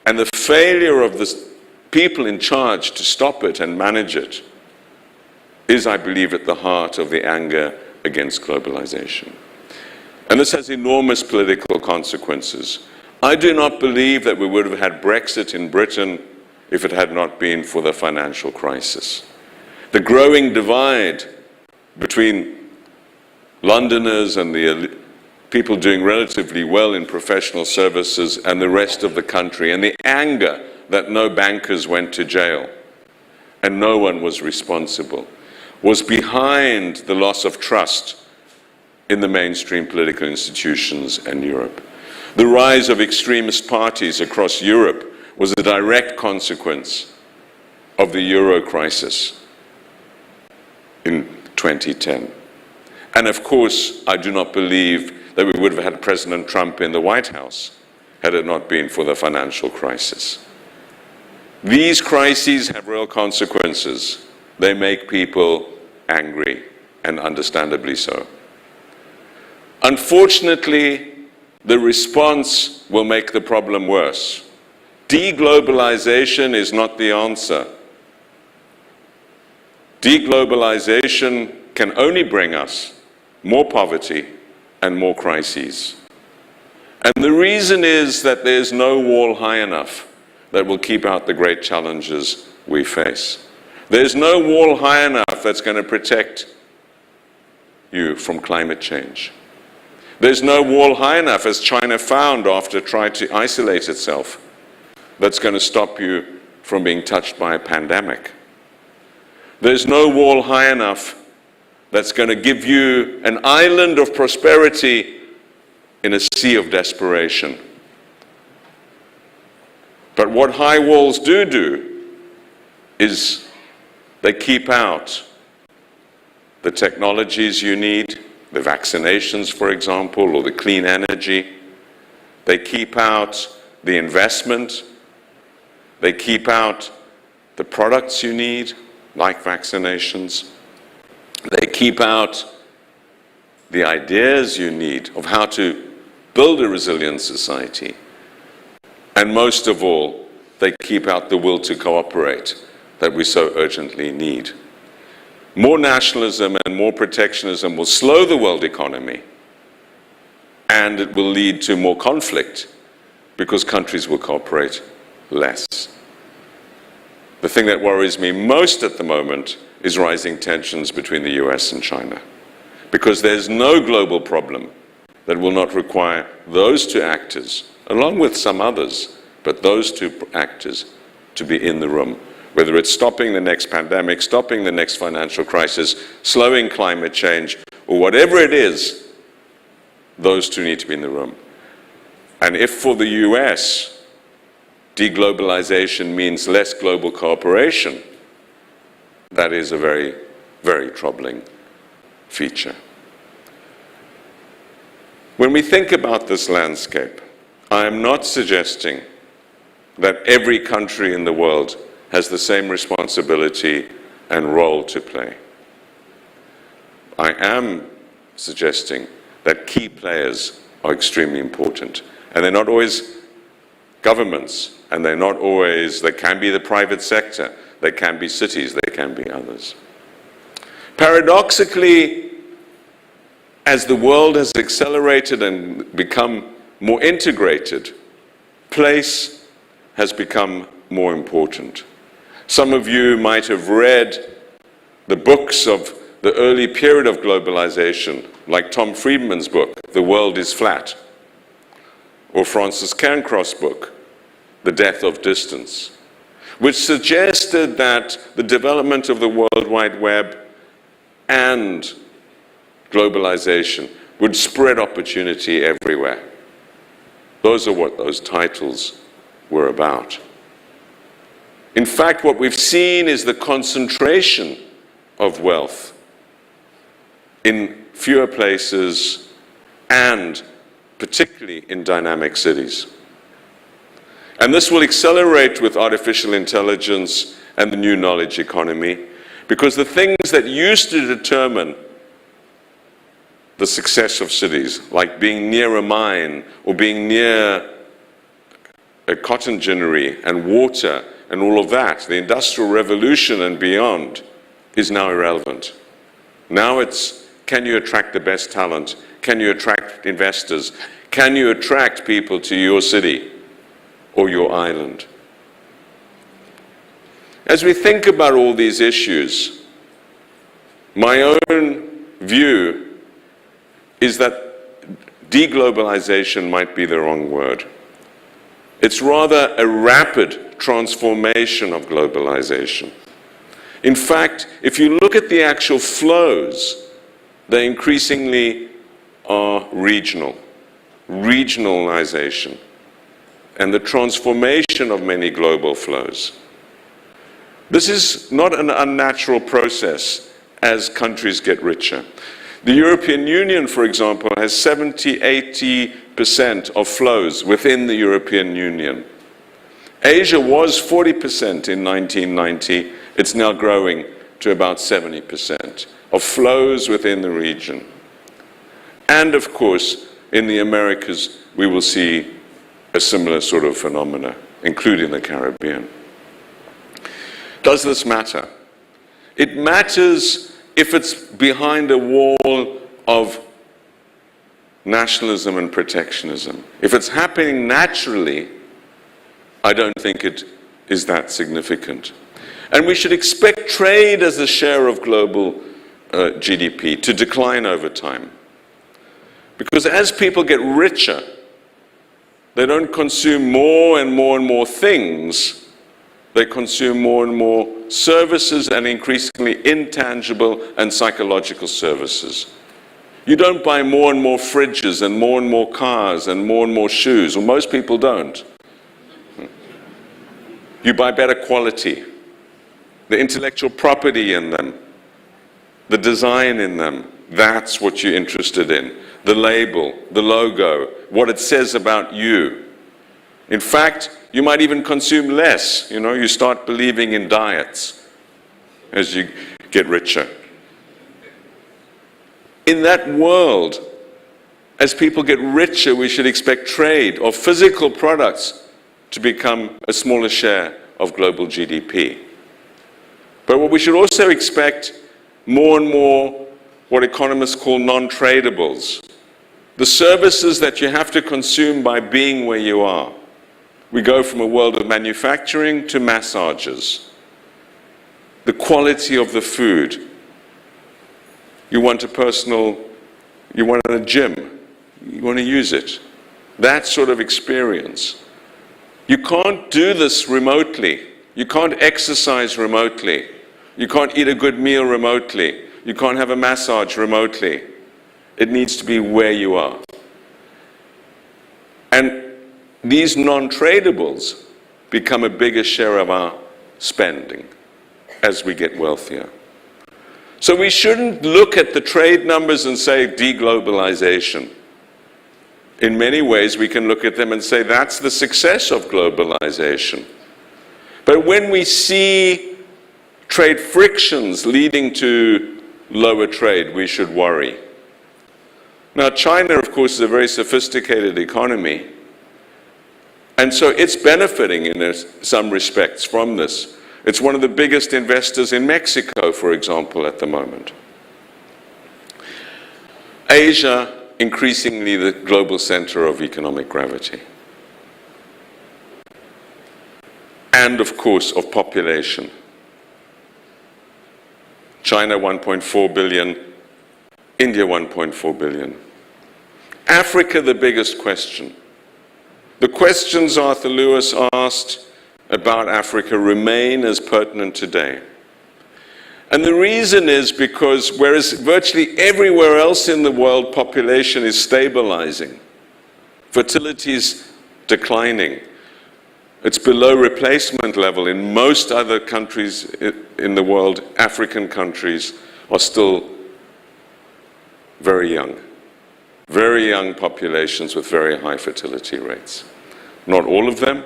and the failure of the people in charge to stop it and manage it, is, I believe, at the heart of the anger against globalization. And this has enormous political consequences. I do not believe that we would have had Brexit in Britain if it had not been for the financial crisis. The growing divide between Londoners and the people doing relatively well in professional services and the rest of the country, and the anger that no bankers went to jail and no one was responsible, was behind the loss of trust in the mainstream political institutions in Europe. The rise of extremist parties across Europe was a direct consequence of the Euro crisis in 2010. And of course, I do not believe that we would have had President Trump in the White House had it not been for the financial crisis. These crises have real consequences. They make people angry, and understandably so. Unfortunately, the response will make the problem worse. Deglobalization is not the answer. Deglobalization can only bring us more poverty and more crises. And the reason is that there's no wall high enough that will keep out the great challenges we face. There's no wall high enough that's going to protect you from climate change. There's no wall high enough, as China found after trying to isolate itself, that's going to stop you from being touched by a pandemic. There's no wall high enough that's going to give you an island of prosperity in a sea of desperation. But what high walls do is they keep out the technologies you need, the vaccinations, for example, or the clean energy. They keep out the investment. They keep out the products you need, like vaccinations. They keep out the ideas you need of how to build a resilient society. And most of all, they keep out the will to cooperate that we so urgently need. More nationalism and more protectionism will slow the world economy, and it will lead to more conflict because countries will cooperate less. The thing that worries me most at the moment is rising tensions between the US and China, because there's no global problem that will not require those two actors, along with some others, but those two actors to be in the room. Whether it's stopping the next pandemic, stopping the next financial crisis, slowing climate change, or whatever it is, those two need to be in the room. And if for the US, deglobalization means less global cooperation, that is a very, very troubling feature. When we think about this landscape, I am not suggesting that every country in the world has the same responsibility and role to play. I am suggesting that key players are extremely important, and they're not always governments, and they can be the private sector, they can be cities, they can be others. Paradoxically, as the world has accelerated and become more integrated, place has become more important. Some of you might have read the books of the early period of globalization, like Tom Friedman's book, The World is Flat, or Francis Cairncross' book, The Death of Distance, which suggested that the development of the World Wide Web and globalization would spread opportunity everywhere. Those are what those titles were about. In fact, what we've seen is the concentration of wealth in fewer places and particularly in dynamic cities. And this will accelerate with artificial intelligence and the new knowledge economy, because the things that used to determine the success of cities, like being near a mine or being near a cotton ginnery and water and all of that, the Industrial Revolution and beyond, is now irrelevant. Now it's, can you attract the best talent? Can you attract investors? Can you attract people to your city or your island? As we think about all these issues, my own view is that deglobalization might be the wrong word. It's rather a rapid transformation of globalization. In fact, if you look at the actual flows, they increasingly are regional, regionalization, and the transformation of many global flows. This is not an unnatural process as countries get richer. The European Union, for example, has 70–80% of flows within the European Union. Asia was 40% in 1990. It's now growing to about 70% of flows within the region. And of course, in the Americas, we will see a similar sort of phenomena, including the Caribbean. Does this matter? It matters if it's behind a wall of nationalism and protectionism. If it's happening naturally, I don't think it is that significant. And we should expect trade as a share of global GDP to decline over time. Because as people get richer, they don't consume more and more and more things. They consume more and more services and increasingly intangible and psychological services. You don't buy more and more fridges and more cars and more shoes, or most people don't. You buy better quality, the intellectual property in them, the design in them. That's what you're interested in. The label, the logo, what it says about you. In fact, you might even consume less. You know, you start believing in diets as you get richer. In that world, as people get richer, we should expect trade of physical products to become a smaller share of global GDP. But what we should also expect more and more what economists call non-tradables. The services that you have to consume by being where you are. We go from a world of manufacturing to massages. The quality of the food. You want a gym. You want to use it. That sort of experience. You can't do this remotely. You can't exercise remotely. You can't eat a good meal remotely. You can't have a massage remotely. It needs to be where you are. And these non-tradables become a bigger share of our spending as we get wealthier. So we shouldn't look at the trade numbers and say deglobalization. In many ways, we can look at them and say that's the success of globalization. But when we see trade frictions leading to lower trade, we should worry. Now, China, of course, is a very sophisticated economy, and so it's benefiting in some respects from this. It's one of the biggest investors in Mexico, for example, at the moment. Asia, increasingly the global center of economic gravity. And, of course, of population. China, 1.4 billion. India, 1.4 billion. Africa, the biggest question. The questions Arthur Lewis asked about Africa remain as pertinent today. And the reason is because whereas virtually everywhere else in the world population is stabilizing, fertility is declining, it's below replacement level in most other countries in the world, African countries are still very young populations with very high fertility rates. Not all of them,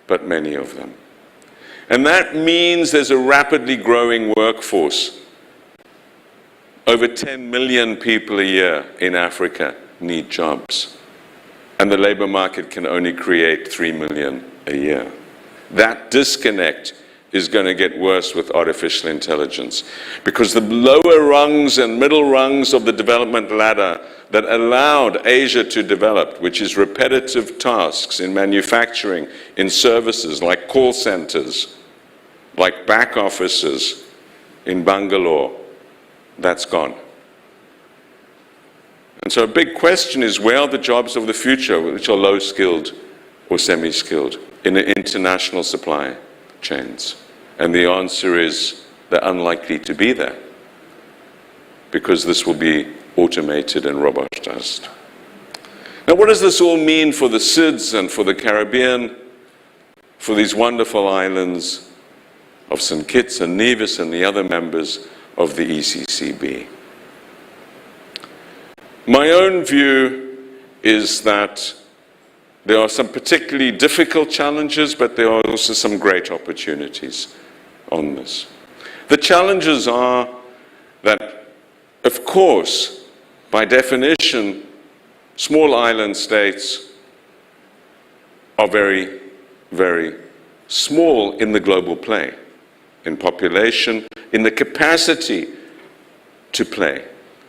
but many of them. And that means there's a rapidly growing workforce. Over 10 million people a year in Africa need jobs. And the labor market can only create 3 million a year. That disconnect is going to get worse with artificial intelligence, because the lower rungs and middle rungs of the development ladder that allowed Asia to develop, which is repetitive tasks in manufacturing, in services like call centers, like back offices in Bangalore, that's gone. And so a big question is, where are the jobs of the future, which are low-skilled or semi-skilled in the international supply chains? And the answer is they're unlikely to be there, because this will be automated and robotized. Now, what does this all mean for the SIDS and for the Caribbean, for these wonderful islands of St. Kitts and Nevis and the other members of the ECCB? My own view is that there are some particularly difficult challenges, but there are also some great opportunities on this. The challenges are that, of course, by definition, small island states are very, very small in the global play, in population, in the capacity to play,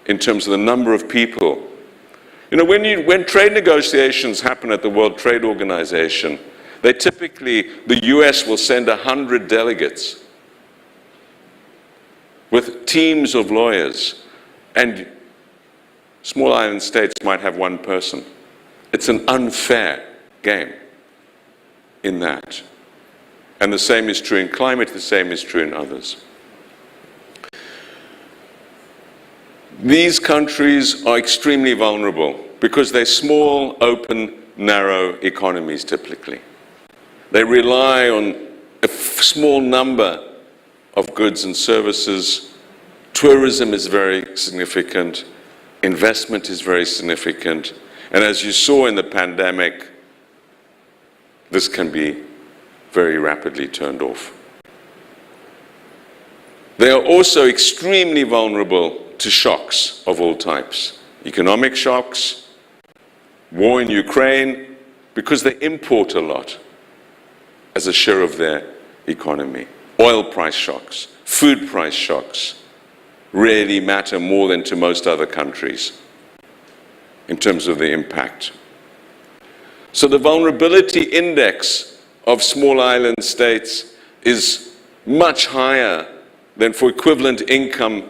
in terms of the number of people. You know, when trade negotiations happen at the World Trade Organization, the US will send 100 delegates with teams of lawyers, and small island states might have one person. It's an unfair game in that. And the same is true in climate, the same is true in others. These countries are extremely vulnerable because they're small, open, narrow economies typically. They rely on a small number of goods and services. Tourism is very significant. Investment is very significant. And as you saw in the pandemic, this can be very rapidly turned off. They are also extremely vulnerable to shocks of all types. Economic shocks, war in Ukraine, because they import a lot as a share of their economy. Oil price shocks, food price shocks really matter more than to most other countries in terms of the impact. So the vulnerability index of small island states is much higher than for equivalent income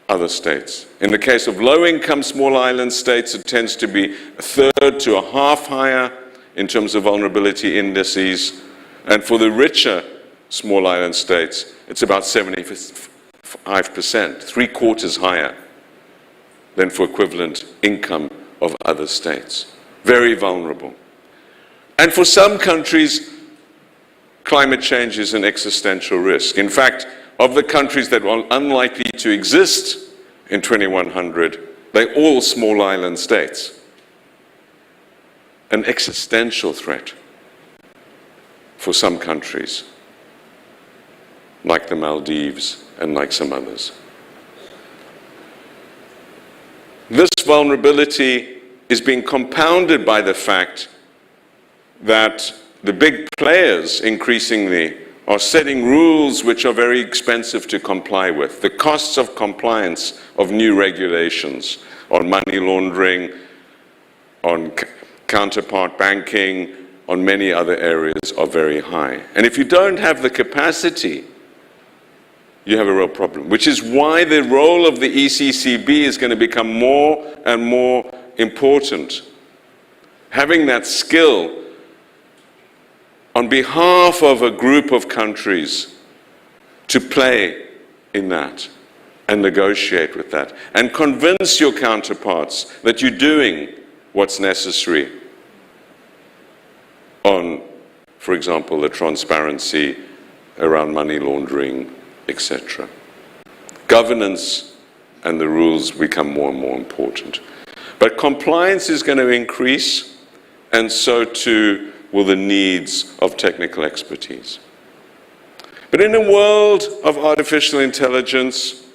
other states. In the case of low-income small island states, it tends to be a third to a half higher in terms of vulnerability indices. And for the richer small island states, it's about 75%, three-quarters higher than for equivalent income of other states. Very vulnerable. And for some countries, climate change is an existential risk. In fact, of the countries that are unlikely to exist in 2100, they're all small island states. an existential threat for some countries, like the Maldives and like some others. This vulnerability is being compounded by the fact that the big players increasingly are setting rules which are very expensive to comply with. The costs of compliance of new regulations on money laundering, on counterpart banking, on many other areas are very high. And if you don't have the capacity, you have a real problem, which is why the role of the ECCB is going to become more and more important. Having that skill on behalf of a group of countries to play in that and negotiate with that and convince your counterparts that you're doing what's necessary on, for example, the transparency around money laundering, etc. Governance and the rules become more and more important. But compliance is going to increase, and so too will the needs of technical expertise. But in a world of artificial intelligence,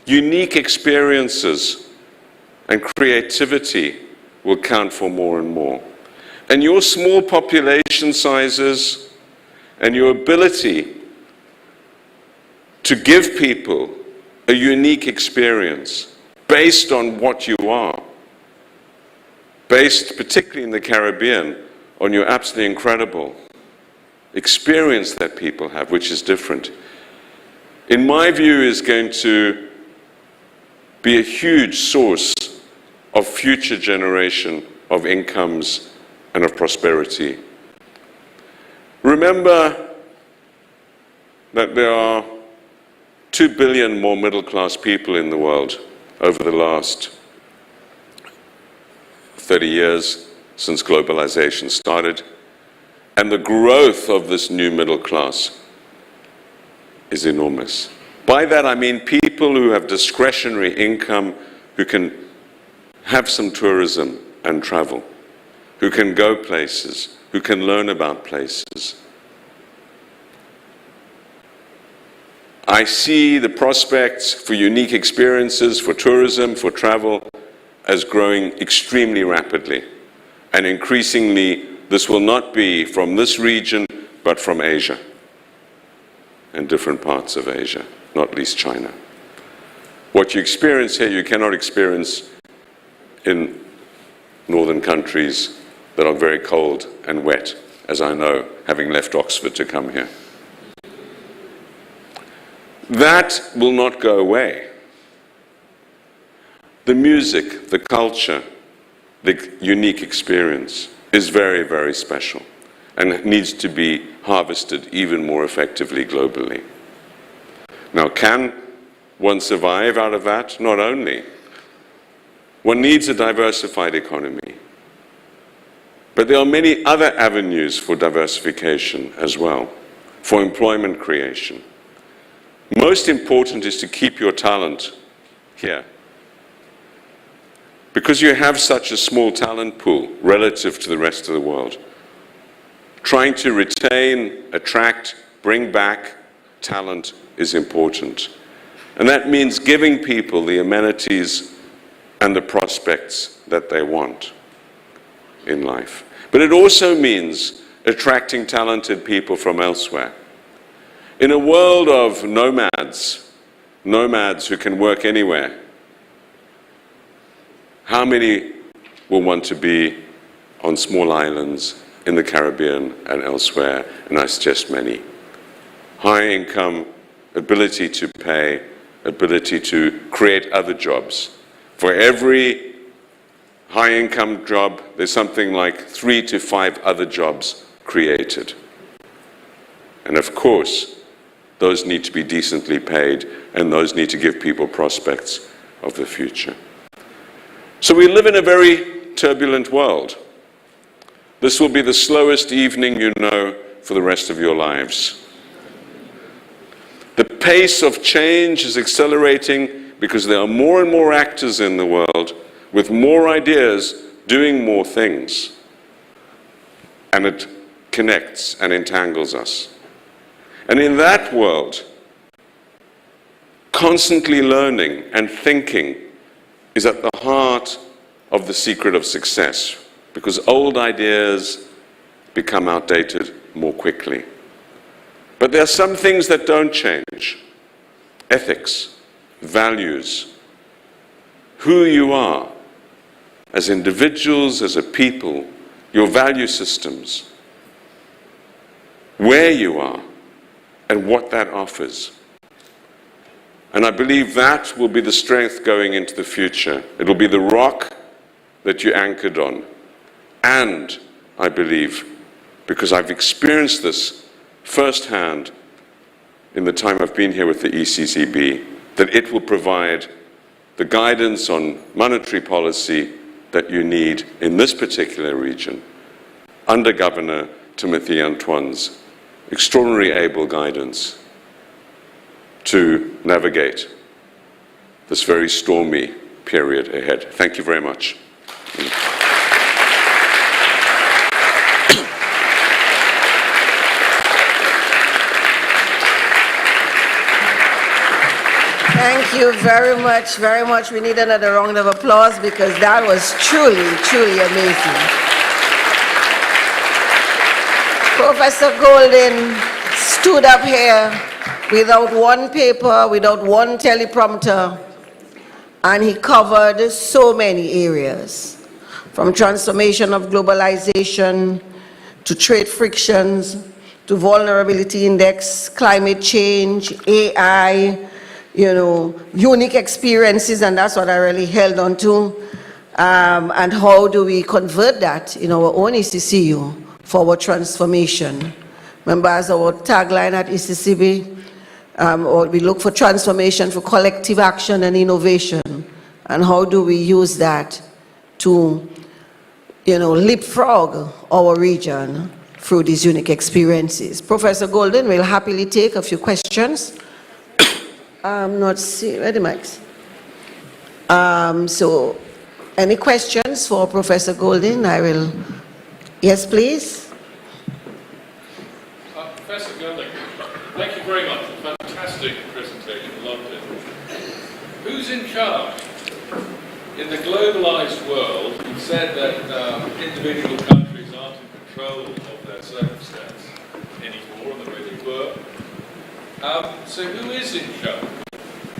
unique experiences and creativity will count for more and more. And your small population sizes and your ability to give people a unique experience based on what you are, based particularly in the Caribbean on your absolutely incredible experience that people have, which is different, in my view is going to be a huge source of future generation of incomes and of prosperity. Remember that there are 2 billion more middle-class people in the world over the last 30 years since globalization started, and the growth of this new middle class is enormous. By that I mean people who have discretionary income, who can have some tourism and travel, who can go places, who can learn about places. I see the prospects for unique experiences, for tourism, for travel, as growing extremely rapidly. And increasingly, this will not be from this region, but from Asia and different parts of Asia, not least China. What you experience here, you cannot experience in northern countries that are very cold and wet, as I know, having left Oxford to come here. That will not go away. The music, the culture, the unique experience is very, very special and needs to be harvested even more effectively globally. Now, can one survive out of that? Not only. One needs a diversified economy. But there are many other avenues for diversification as well, for employment creation. Most important is to keep your talent here. Because you have such a small talent pool relative to the rest of the world, trying to retain, attract, bring back talent is important. And that means giving people the amenities and the prospects that they want in life. But it also means attracting talented people from elsewhere. In a world of nomads who can work anywhere, how many will want to be on small islands in the Caribbean and elsewhere? And I suggest many. High income, ability to pay, ability to create other jobs. For every high income job, there's something like 3 to 5 other jobs created. And of course, those need to be decently paid, and those need to give people prospects of the future. So we live in a very turbulent world. This will be the slowest evening you know for the rest of your lives. The pace of change is accelerating because there are more and more actors in the world with more ideas doing more things. and it connects and entangles us. And in that world, constantly learning and thinking is at the heart of the secret of success, because old ideas become outdated more quickly. But there are some things that don't change. Ethics, values, who you are as individuals, as a people, your value systems, where you are, and what that offers. And I believe that will be the strength going into the future. It will be the rock that you anchored on. And I believe, because I've experienced this firsthand in the time I've been here with the ECCB, that it will provide the guidance on monetary policy that you need in this particular region, under Governor Timothy Antoine's extraordinary able guidance to navigate this very stormy period ahead. Thank you very much. Thank you very much, very much. We need another round of applause because that was truly, truly amazing. Professor Golden stood up here without one paper, without one teleprompter, and he covered so many areas, from transformation of globalization, to trade frictions, to vulnerability index, climate change, AI, unique experiences, and that's what I really held on to. And how do we convert that in our own ECCU for our transformation? Remember, as our tagline at ECCB, we look for transformation for collective action and innovation. And how do we use that to, leapfrog our region through these unique experiences? Professor Golden will happily take a few questions. I'm not seeing, where are the mics? So, any questions for Professor Golden? Yes, please. Professor Golden, thank you very much. A fantastic presentation, loved it. Who's in charge? In the globalized world, you said that individual countries aren't in control of their circumstance anymore in the way they were. So who is in charge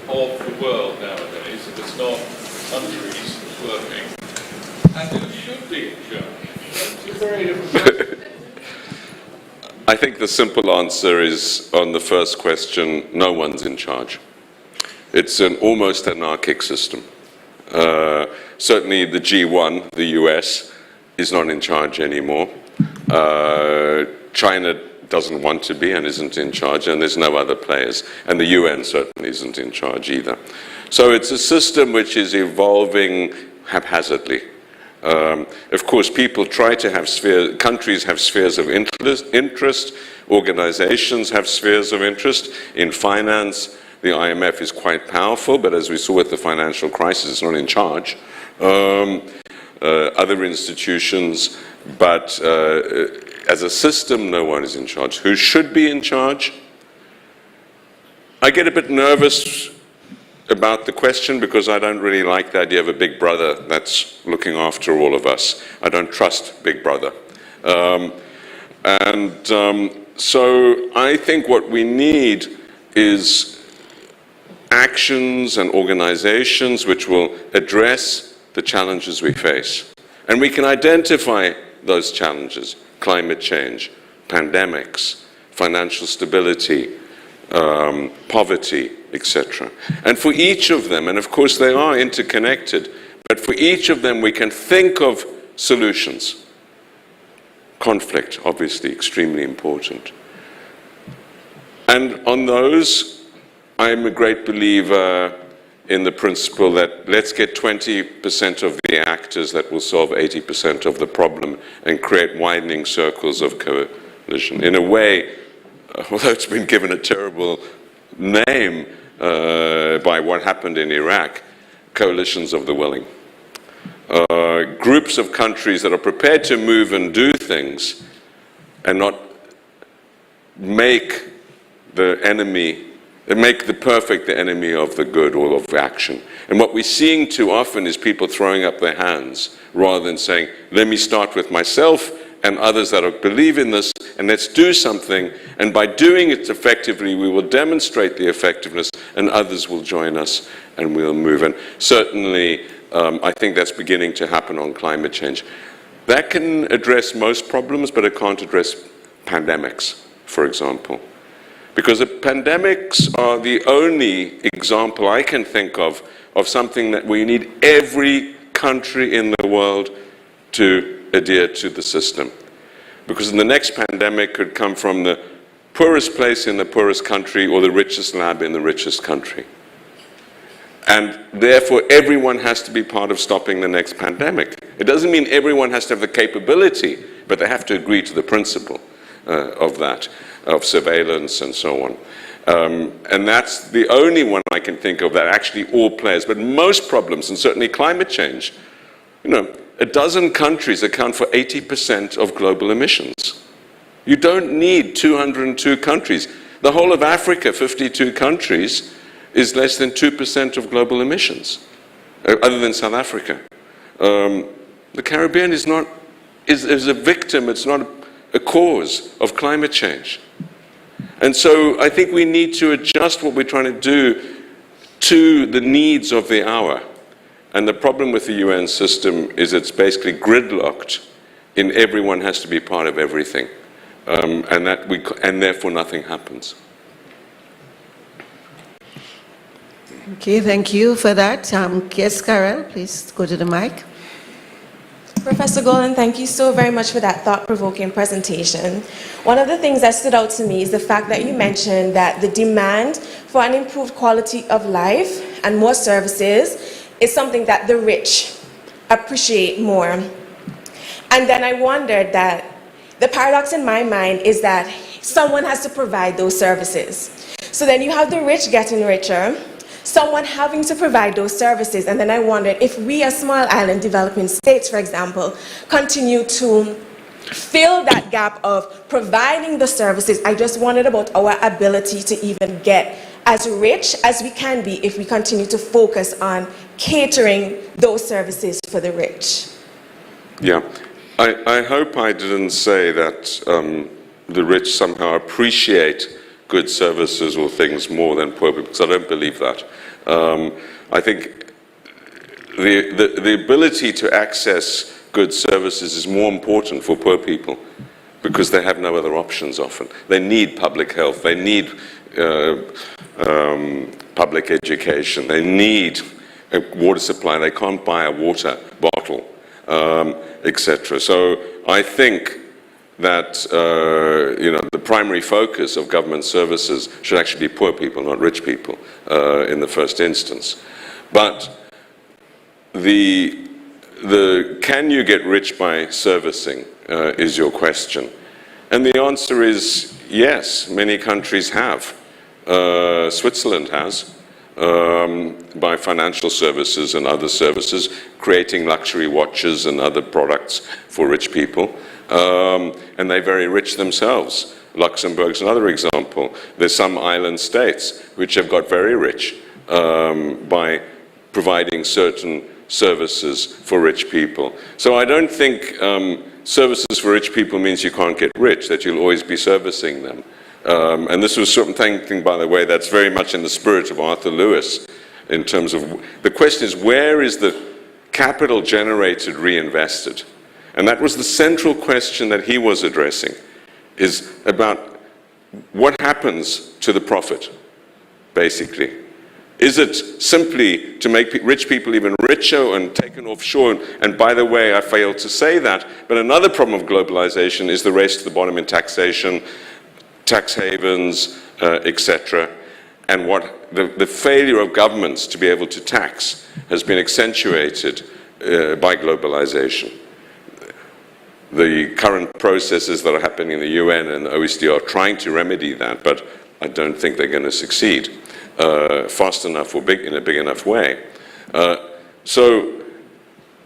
of the world nowadays if it's not countries working? And who should be in charge? Two very different questions. I think the simple answer is, on the first question, no one's in charge. It's an almost anarchic system. Certainly the G1, the US, is not in charge anymore. China doesn't want to be and isn't in charge, and there's no other players. And the UN certainly isn't in charge either. So it's a system which is evolving haphazardly. Of course, people try to have spheres, countries have spheres of interest, organizations have spheres of interest. In finance, the IMF is quite powerful, but as we saw with the financial crisis, it's not in charge. Other institutions, but as a system, no one is in charge. Who should be in charge? I get a bit nervous about the question because I don't really like the idea of a big brother that's looking after all of us. I don't trust Big Brother. So I think what we need is actions and organizations which will address the challenges we face. And we can identify those challenges: climate change, pandemics, financial stability, poverty, etc. And for each of them, and of course they are interconnected, but for each of them we can think of solutions. Conflict, obviously, extremely important. And on those, I'm a great believer in the principle that let's get 20% of the actors that will solve 80% of the problem and create widening circles of coalition. In a way, although it's been given a terrible name by what happened in Iraq, coalitions of the willing. Groups of countries that are prepared to move and do things and not make the perfect the enemy of the good or of action. And what we're seeing too often is people throwing up their hands rather than saying, let me start with myself and others that believe in this, and let's do something. And by doing it effectively, we will demonstrate the effectiveness, and others will join us, and we'll move. And certainly, I think that's beginning to happen on climate change. That can address most problems, but it can't address pandemics, for example. Because the pandemics are the only example I can think of something that we need every country in the world to adhere to the system. Because the next pandemic could come from the poorest place in the poorest country or the richest lab in the richest country. And therefore, everyone has to be part of stopping the next pandemic. It doesn't mean everyone has to have the capability, but they have to agree to the principle of that, of surveillance and so on. And that's the only one I can think of that actually all players. But most problems, and certainly climate change, you know, a dozen countries account for 80% of global emissions. You don't need 202 countries. The whole of Africa, 52 countries, is less than 2% of global emissions, other than South Africa. The Caribbean is a victim, it's not a cause of climate change. And so I think we need to adjust what we're trying to do to the needs of the hour. And the problem with the UN system is it's basically gridlocked in everyone has to be part of everything. And therefore nothing happens. Okay, thank you for that. Yes, Carol, please go to the mic. Professor Golden, thank you so very much for that thought-provoking presentation. One of the things that stood out to me is the fact that you mentioned that the demand for an improved quality of life and more services is something that the rich appreciate more. And then I wondered that the paradox in my mind is that someone has to provide those services. So then you have the rich getting richer, someone having to provide those services, and then I wondered if we as small island developing states, for example, continue to fill that gap of providing the services. I just wondered about our ability to even get as rich as we can be if we continue to focus on catering those services for the rich. Yeah, I hope I didn't say that the rich somehow appreciate good services or things more than poor people, because I don't believe that. I think the ability to access good services is more important for poor people because they have no other options often. They need public health, they need public education, they need a water supply, they can't buy a water bottle, etc. So I think that the primary focus of government services should actually be poor people, not rich people, in the first instance. But can you get rich by servicing is your question. And the answer is yes, many countries have. Switzerland has, by financial services and other services, creating luxury watches and other products for rich people. And they're very rich themselves. Luxembourg's another example. There's some island states which have got very rich by providing certain services for rich people. So I don't think services for rich people means you can't get rich, that you'll always be servicing them. And this was something, by the way, that's very much in the spirit of Arthur Lewis in terms of, the question is, where is the capital generated reinvested? And that was the central question that he was addressing, is about what happens to the profit, basically. Is it simply to make rich people even richer and taken offshore? And by the way, I failed to say that, but another problem of globalization is the race to the bottom in taxation, tax havens, etc. And what the failure of governments to be able to tax has been accentuated by globalization. The current processes that are happening in the UN and the OECD are trying to remedy that, but I don't think they're going to succeed fast enough or in a big enough way. So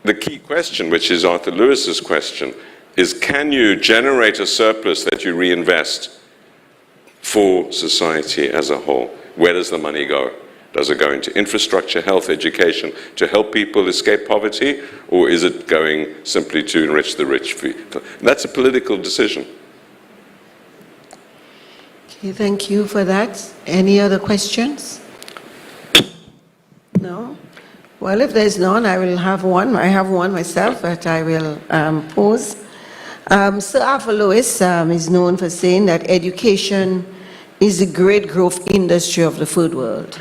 the key question, which is Arthur Lewis's question, is, can you generate a surplus that you reinvest for society as a whole? Where does the money go? Does it go into infrastructure, health, education, to help people escape poverty? Or is it going simply to enrich the rich? That's a political decision. Okay, thank you for that. Any other questions? No? Well, if there's none, I will have one. I have one myself that I will pose. Sir Arthur Lewis is known for saying that education is the great growth industry of the food world.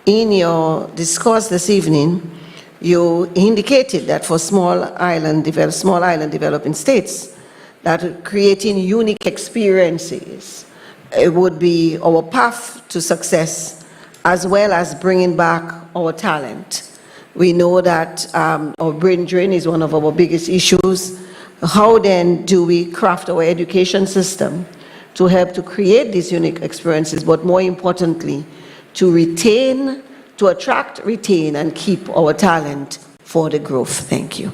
In your discourse this evening, you indicated that for small island developing states, that creating unique experiences, it would be our path to success, as well as bringing back our talent. We know that our brain drain is one of our biggest issues. How then do we craft our education system to help to create these unique experiences, but more importantly, to retain, to attract, retain, and keep our talent for the growth? Thank you.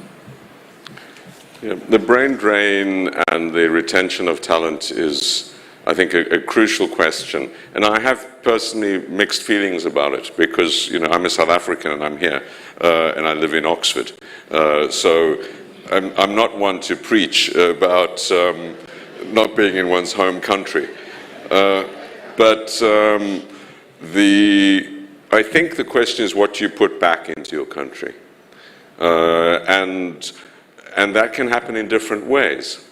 Yeah, the brain drain and the retention of talent is, I think, a crucial question. And I have personally mixed feelings about it because, you know, I'm a South African and I'm here and I live in Oxford. So I'm not one to preach about not being in one's home country. I think the question is what you put back into your country. And that can happen in different ways.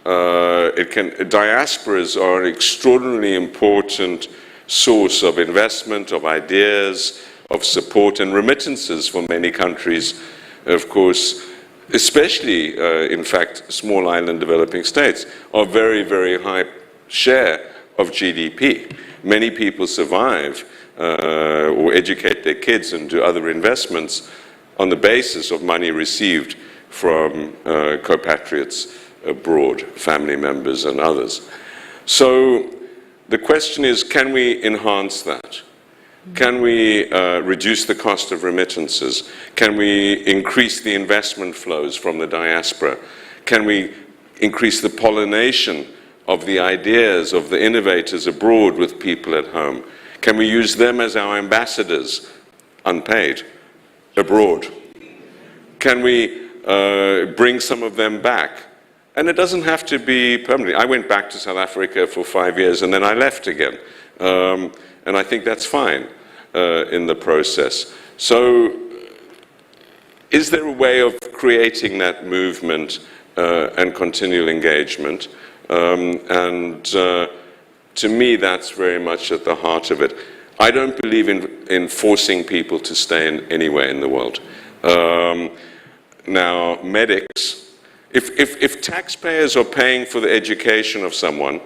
Diasporas are an extraordinarily important source of investment, of ideas, of support and remittances for many countries, of course, especially, in fact, small island developing states, are very, very high share of GDP. Many people survive or educate their kids and do other investments on the basis of money received from compatriots abroad, family members and others. So the question is, can we enhance that? Can we reduce the cost of remittances? Can we increase the investment flows from the diaspora? Can we increase the pollination of the ideas of the innovators abroad with people at home? Can we use them as our ambassadors, unpaid, abroad? Can we bring some of them back? And it doesn't have to be permanently. I went back to South Africa for 5 years and then I left again. And I think that's fine in the process. So is there a way of creating that movement and continual engagement? To me, that's very much at the heart of it. I don't believe in forcing people to stay anywhere in the world. Now, medics, if taxpayers are paying for the education of someone,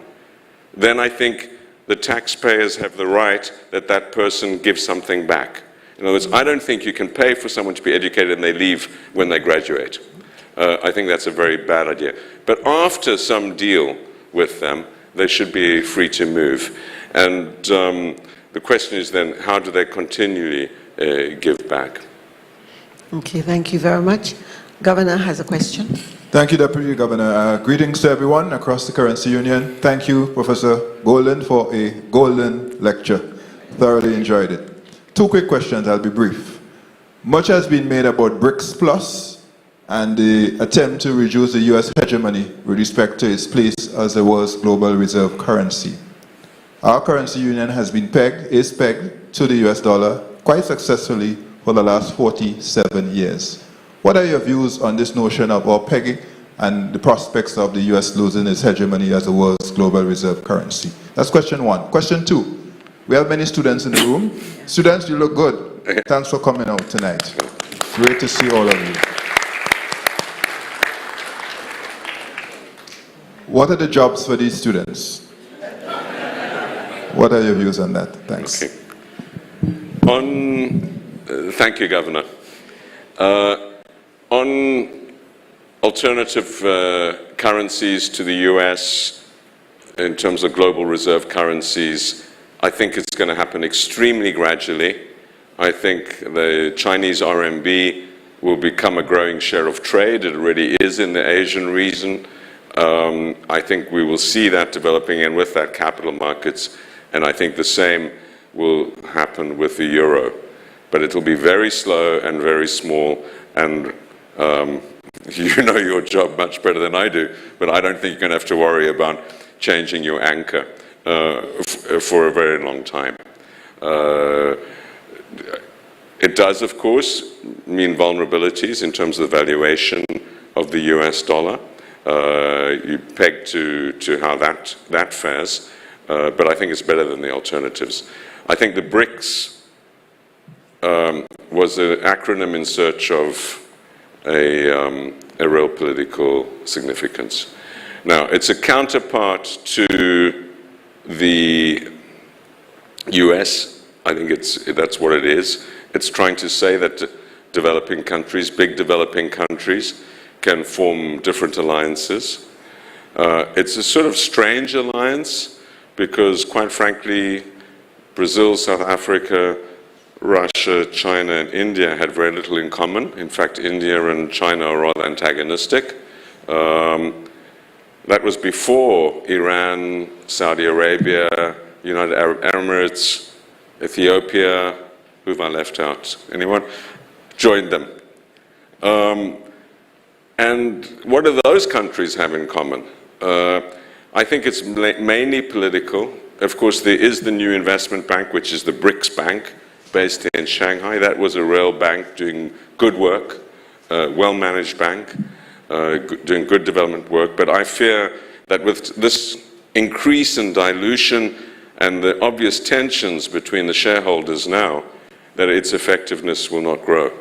then I think the taxpayers have the right that that person gives something back. In other words, I don't think you can pay for someone to be educated and they leave when they graduate. I think that's a very bad idea. But after some deal with them, they should be free to move. And the question is then, how do they continually give back? Okay, thank you very much. Governor has a question. Thank you, Deputy Governor. Greetings to everyone across the Currency Union. Thank you, Professor Golden, for a golden lecture. Thoroughly enjoyed it. 2 quick questions, I'll be brief. Much has been made about BRICS Plus and the attempt to reduce the U.S. hegemony with respect to its place as the world's global reserve currency. Our currency union has been is pegged to the US dollar quite successfully for the last 47 years. What are your views on this notion of our pegging and the prospects of the US losing its hegemony as the world's global reserve currency? That's question 1. Question 2, we have many students in the room. Students, you look good. Thanks for coming out tonight. Great to see all of you. What are the jobs for these students? What are your views on that? Thanks. Okay. Thank you, Governor. On alternative currencies to the US, in terms of global reserve currencies, I think it's going to happen extremely gradually. I think the Chinese RMB will become a growing share of trade. It already is in the Asian region. I think we will see that developing, and with that, capital markets, and I think the same will happen with the euro. But it'll be very slow and very small, and you know your job much better than I do, but I don't think you're going to have to worry about changing your anchor for a very long time. It does, of course, mean vulnerabilities in terms of the valuation of the US dollar. You peg to how that fares, but I think it's better than the alternatives. I think the BRICS was an acronym in search of a real political significance. Now, it's a counterpart to the US. I think that's what it is. It's trying to say that developing countries, big developing countries, can form different alliances. It's a sort of strange alliance because, quite frankly, Brazil, South Africa, Russia, China, and India had very little in common. In fact, India and China are rather antagonistic. That was before Iran, Saudi Arabia, United Arab Emirates, Ethiopia, who have I left out? Anyone? Joined them. And what do those countries have in common? I think it's mainly political. Of course, there is the new investment bank, which is the BRICS Bank, based in Shanghai. That was a real bank doing good work, well-managed bank, doing good development work. But I fear that with this increase in dilution and the obvious tensions between the shareholders now, that its effectiveness will not grow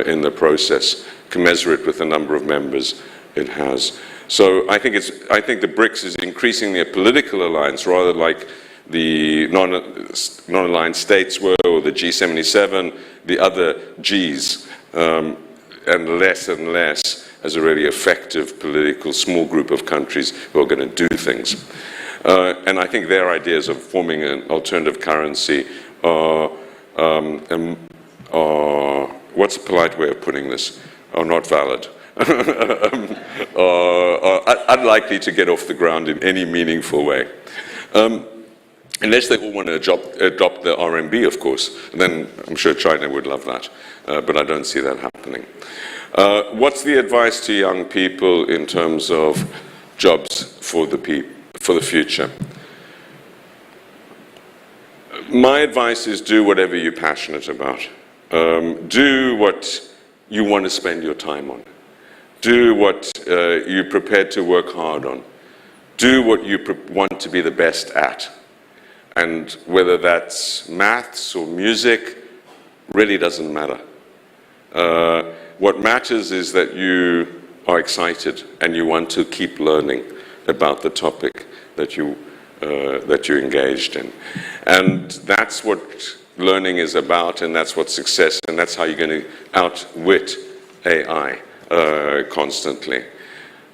in the process, commensurate with the number of members it has. So I think the BRICS is increasingly a political alliance, rather like the non-aligned states were, or the G77, the other Gs, and less as a really effective political small group of countries who are going to do things. And I think their ideas of forming an alternative currency are what's a polite way of putting this? Are not valid. Are unlikely to get off the ground in any meaningful way. Unless they all want to adopt the RMB, of course. Then I'm sure China would love that. But I don't see that happening. What's the advice to young people in terms of jobs for the future? My advice is do whatever you're passionate about. Do what you want to spend your time on. Do what you're prepared to work hard on. Do what you want to be the best at. And whether that's maths or music really doesn't matter. What matters is that you are excited and you want to keep learning about the topic that you're engaged in. And that's what learning is about, and that's what success, and that's how you're going to outwit AI constantly.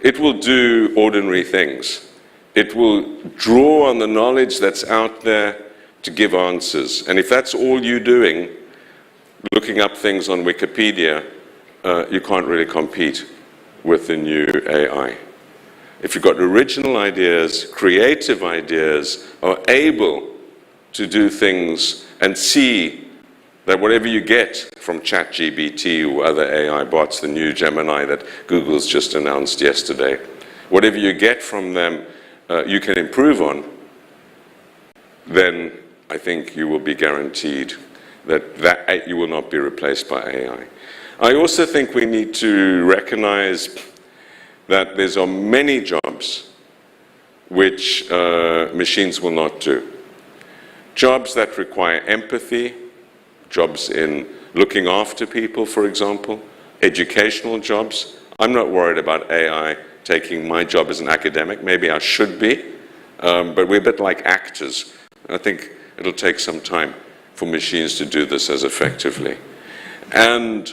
It will do ordinary things. It will draw on the knowledge that's out there to give answers. And if that's all you're doing, looking up things on Wikipedia, you can't really compete with the new AI. If you've got original ideas, creative ideas, are able to do things and see that whatever you get from ChatGPT or other AI bots, the new Gemini that Google's just announced yesterday, whatever you get from them you can improve on, then I think you will be guaranteed that you will not be replaced by AI. I also think we need to recognize that there are many jobs which machines will not do. Jobs that require empathy, jobs in looking after people, for example, educational jobs. I'm not worried about AI taking my job as an academic. Maybe I should be, but we're a bit like actors. I think it'll take some time for machines to do this as effectively. And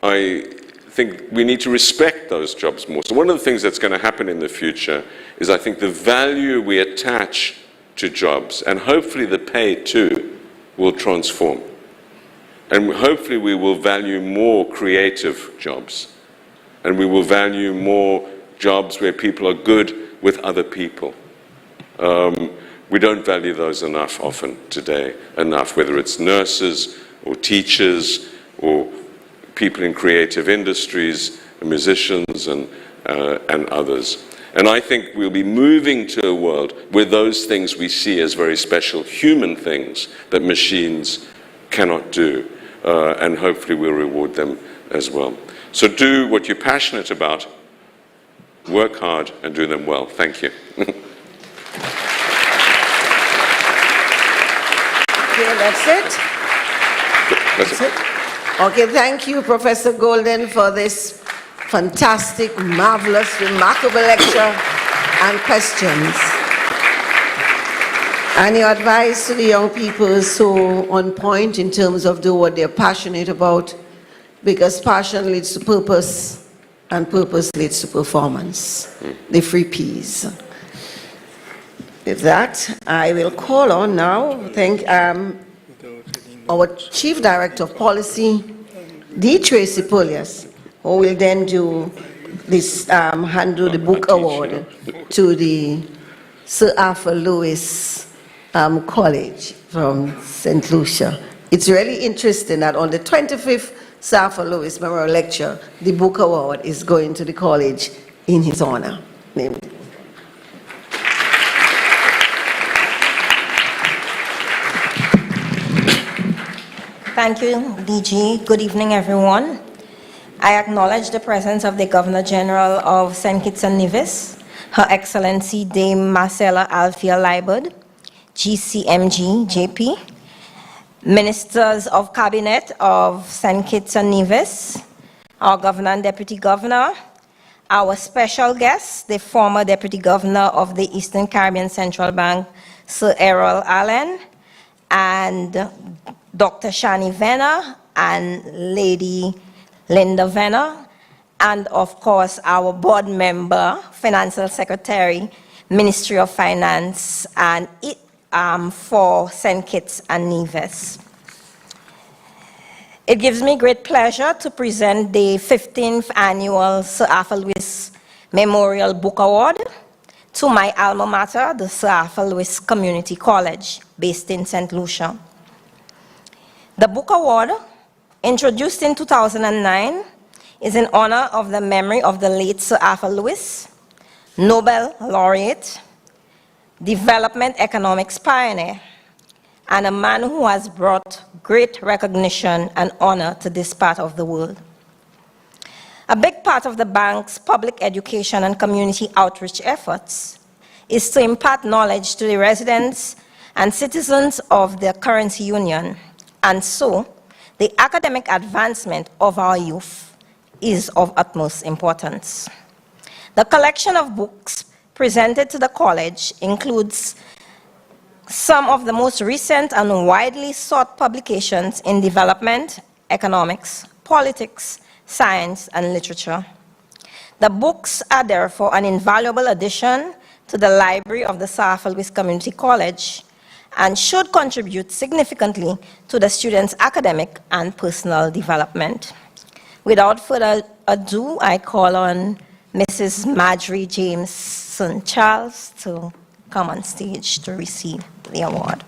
I think we need to respect those jobs more. So one of the things that's going to happen in the future is I think the value we attach to jobs, and hopefully the pay too, will transform. And hopefully we will value more creative jobs. And we will value more jobs where people are good with other people. We don't value those enough often today, whether it's nurses or teachers or people in creative industries, musicians and others. And I think we'll be moving to a world where those things we see as very special human things that machines cannot do, and hopefully we'll reward them as well. So do what you're passionate about, work hard and do them well. Thank you. Okay, that's it. That's it. Okay, thank you, Professor Golden, for this fantastic, marvelous, remarkable lecture and questions. And your advice to the young people is so on point in terms of doing what they're passionate about, because passion leads to purpose, and purpose leads to performance. The 3 Ps. With that, I will call on now, our Chief Director of Policy, D. Tracy Polias, who will then do this, handle the book award to the Sir Arthur Lewis College from St. Lucia. It's really interesting that on the 25th Sir Arthur Lewis Memorial Lecture, the book award is going to the college in his honor. Thank you, DG. Good evening, everyone. I acknowledge the presence of the Governor General of St. Kitts and Nevis, Her Excellency Dame Marcella Althea Liebert, GCMG, JP, Ministers of Cabinet of St. Kitts and Nevis, our Governor and Deputy Governor, our special guest, the former Deputy Governor of the Eastern Caribbean Central Bank, Sir Errol Allen, and Dr. Shani Venner and Lady Linda Venner, and of course our board member, Financial Secretary, Ministry of Finance, and for St. Kitts and Nevis. It gives me great pleasure to present the 15th annual Sir Arthur Lewis Memorial Book Award to my alma mater, the Sir Arthur Lewis Community College, based in St. Lucia. The book award, introduced in 2009, is in honor of the memory of the late Sir Arthur Lewis, Nobel laureate, development economics pioneer, and a man who has brought great recognition and honor to this part of the world. A big part of the bank's public education and community outreach efforts is to impart knowledge to the residents and citizens of the currency union, and so the academic advancement of our youth is of utmost importance. The collection of books presented to the college includes some of the most recent and widely sought publications in development, economics, politics, science, and literature. The books are therefore an invaluable addition to the library of the Sir Arthur Lewis Community College and should contribute significantly to the students' academic and personal development. Without further ado, I call on Mrs. Marjorie Jameson Charles to come on stage to receive the award.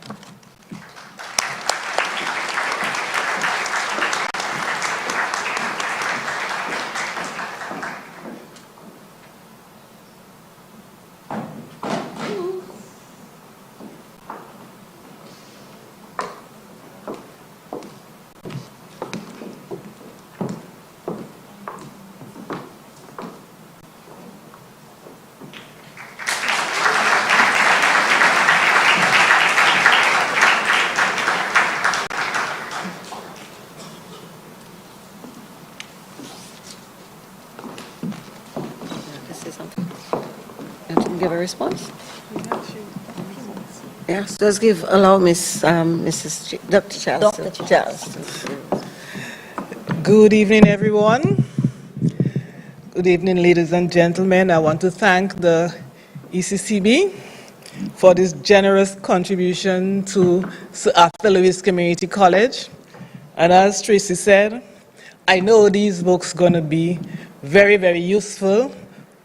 Give a response? Yes, let's allow Dr. Charles. Good evening, everyone. Good evening, ladies and gentlemen. I want to thank the ECCB for this generous contribution to Sir Arthur Lewis Community College. And as Tracy said, I know these books are going to be very, very useful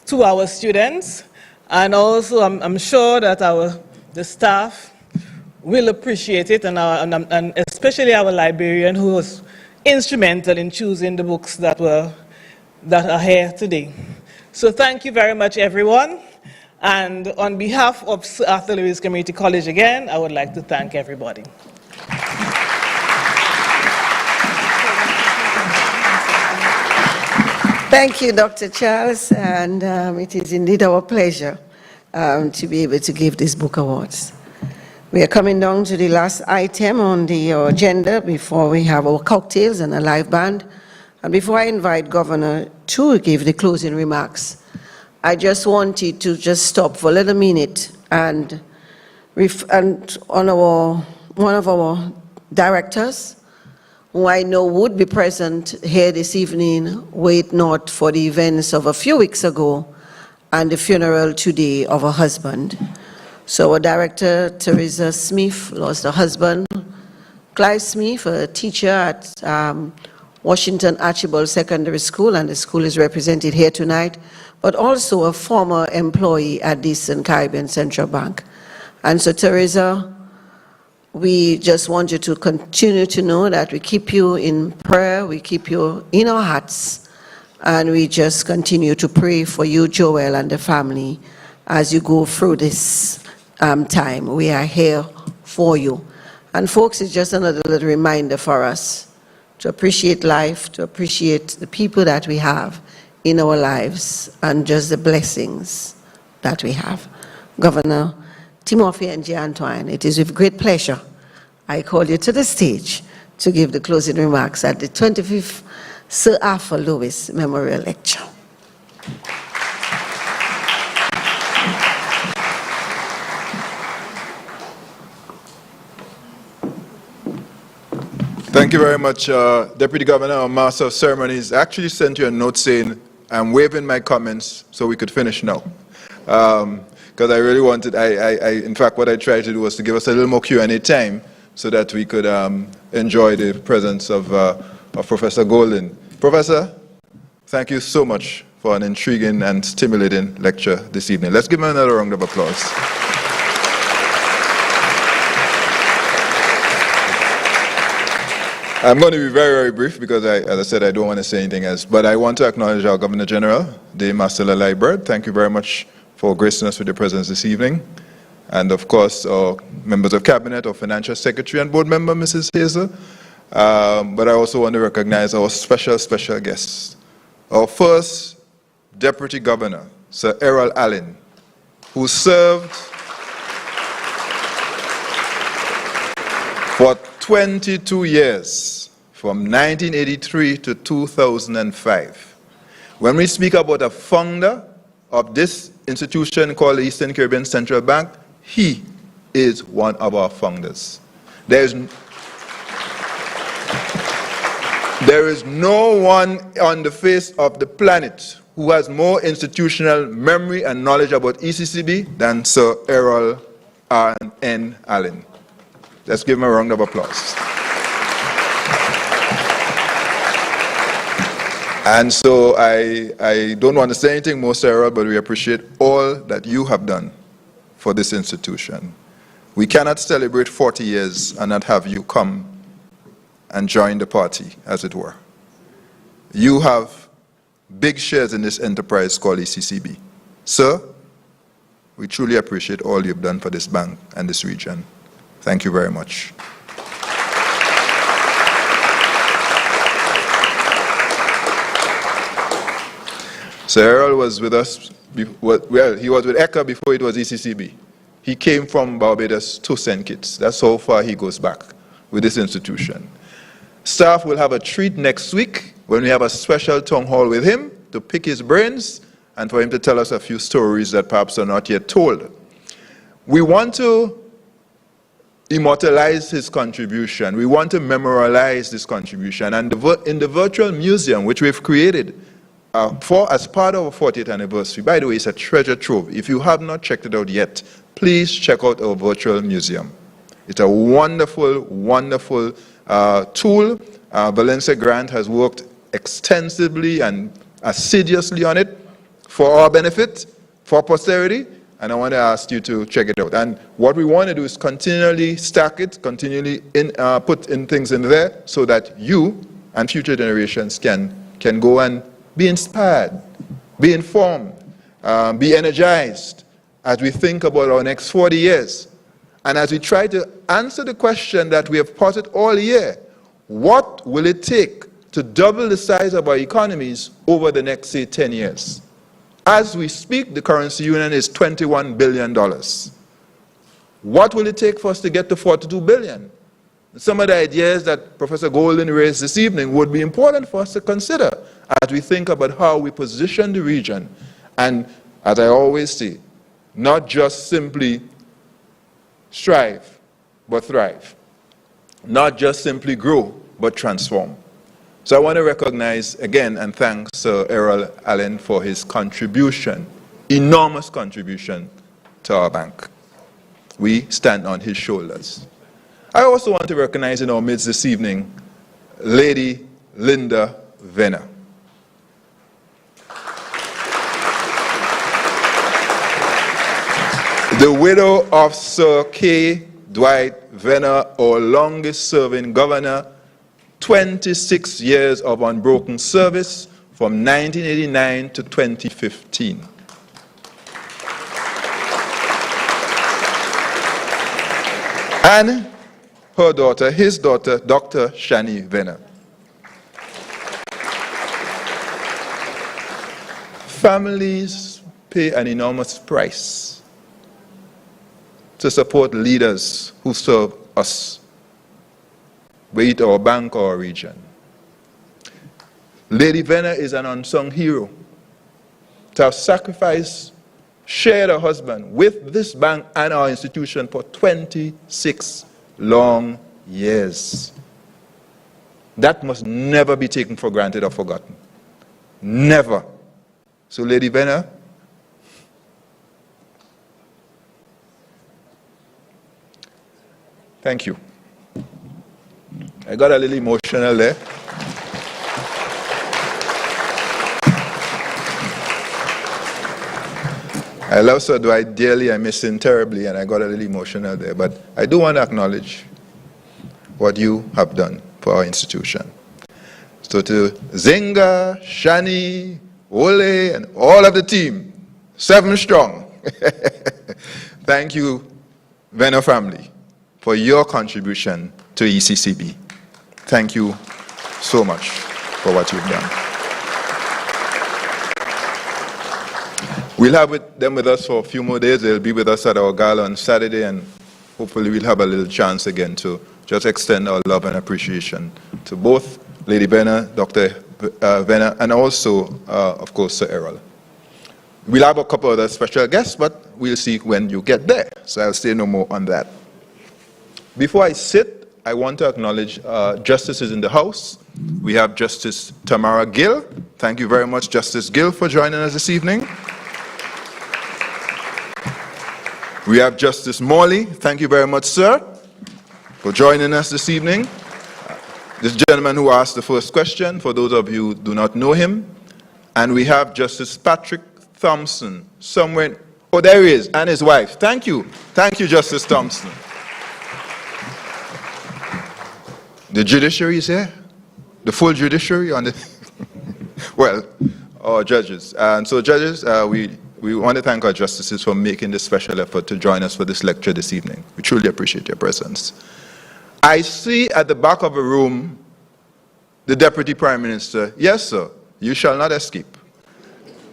to our students, and also I'm sure that the staff will appreciate it, and especially our librarian, who was instrumental in choosing the books that are here today. So thank you very much, everyone. And on behalf of Sir Arthur Lewis Community College again, I would like to thank everybody. Thank you, Dr. Charles, and it is indeed our pleasure to be able to give these book awards. We are coming down to the last item on the agenda before we have our cocktails and a live band. And before I invite Governor to give the closing remarks, I just wanted to just stop for a little minute and on one of our directors, who I know would be present here this evening, were it not for the events of a few weeks ago and the funeral today of her husband. So our director, Teresa Smith, lost her husband, Clive Smith, a teacher at Washington Archibald Secondary School, and the school is represented here tonight, but also a former employee at Eastern Caribbean Central Bank. And so, Teresa, we just want you to continue to know that we keep you in prayer, we keep you in our hearts, and we just continue to pray for you, Joel, and the family as you go through this time. We are here for you. And folks, it's just another little reminder for us to appreciate life, to appreciate the people that we have in our lives, and just the blessings that we have. Governor Timothy and J. Antoine, it is with great pleasure I call you to the stage to give the closing remarks at the 25th Sir Arthur Lewis Memorial Lecture. Thank you very much, Deputy Governor. Our Master of Ceremonies actually sent you a note saying, I'm waiving my comments so we could finish now. Because I really wanted, in fact, what I tried to do was to give us a little more Q&A time so that we could enjoy the presence of Professor Golden. Professor, thank you so much for an intriguing and stimulating lecture this evening. Let's give him another round of applause. I'm going to be very, very brief because, as I said, I don't want to say anything else. But I want to acknowledge our Governor General, Dame Marcella Liebert. Thank you very much for gracing us with your presence this evening. And of course, our members of Cabinet, our Financial Secretary and Board Member, Mrs. Hazel. But I also want to recognize our special guests. Our first Deputy Governor, Sir Errol Allen, who served for 22 years, from 1983 to 2005. When we speak about a founder of this institution called the Eastern Caribbean Central Bank, he is one of our founders. There is no one on the face of the planet who has more institutional memory and knowledge about ECCB than Sir Errol N. Allen. Let's give him a round of applause. And so I don't want to say anything more, Sarah, but we appreciate all that you have done for this institution. We cannot celebrate 40 years and not have you come and join the party, as it were. You have big shares in this enterprise called ECCB. Sir, we truly appreciate all you've done for this bank and this region. Thank you very much. Sir Errol was with us, he was with ECA before it was ECCB. He came from Barbados to St. Kitts. That's how far he goes back with this institution. Staff will have a treat next week when we have a special town hall with him to pick his brains and for him to tell us a few stories that perhaps are not yet told. We want to immortalize his contribution. We want to memorialize this contribution. And in the virtual museum, which we've created as part of our 40th anniversary, by the way, it's a treasure trove. If you have not checked it out yet, please check out our virtual museum. It's a wonderful, wonderful tool. Valencia Grant has worked extensively and assiduously on it for our benefit, for posterity, and I want to ask you to check it out. And what we want to do is continually stack it, continually put in things in there so that you and future generations can go and be inspired, be informed, be energized as we think about our next 40 years. And as we try to answer the question that we have posed all year, what will it take to double the size of our economies over the next, say, 10 years? As we speak, the currency union is $21 billion. What will it take for us to get to 42 billion? Some of the ideas that Professor Golden raised this evening would be important for us to consider as we think about how we position the region. And as I always say, not just simply strive, but thrive. Not just simply grow, but transform. So I want to recognize again and thank Sir Errol Allen for his contribution, enormous contribution to our bank. We stand on his shoulders. I also want to recognize in our midst this evening, Lady Linda Venner. The widow of Sir K. Dwight Venner, our longest serving governor, 26 years of unbroken service from 1989 to 2015. And her daughter, his daughter, Dr. Shani Venner. Families pay an enormous price to support leaders who serve us, be it our bank or our region. Lady Venner is an unsung hero to have sacrificed, shared her husband with this bank and our institution for 26 long years. That must never be taken for granted or forgotten. Never. So Lady Venner, thank you. I got a little emotional there. I love Sir Dwight dearly, I miss him terribly, and I got a little emotional there. But I do want to acknowledge what you have done for our institution. So to Zinga, Shani, Ole, and all of the team, 7 strong, thank you, Venner family, for your contribution to ECCB. Thank you so much for what you've done. We'll have them with us for a few more days. They'll be with us at our gala on Saturday, and hopefully we'll have a little chance again to just extend our love and appreciation to both Lady Venner, Dr. Venner, and also, of course, Sir Errol. We'll have a couple other special guests, but we'll see when you get there. So I'll say no more on that. Before I sit, I want to acknowledge justices in the House. We have Justice Tamara Gill. Thank you very much, Justice Gill, for joining us this evening. We have Justice Morley. Thank you very much, sir, for joining us this evening. This gentleman who asked the first question, for those of you who do not know him. And we have Justice Patrick Thompson, somewhere. Oh, there he is, and his wife. Thank you. Thank you, Justice Thompson. The judiciary is here? The full judiciary on the... Well, our judges. And so judges, we want to thank our justices for making this special effort to join us for this lecture this evening. We truly appreciate your presence. I see at the back of the room the Deputy Prime Minister. Yes, sir, you shall not escape.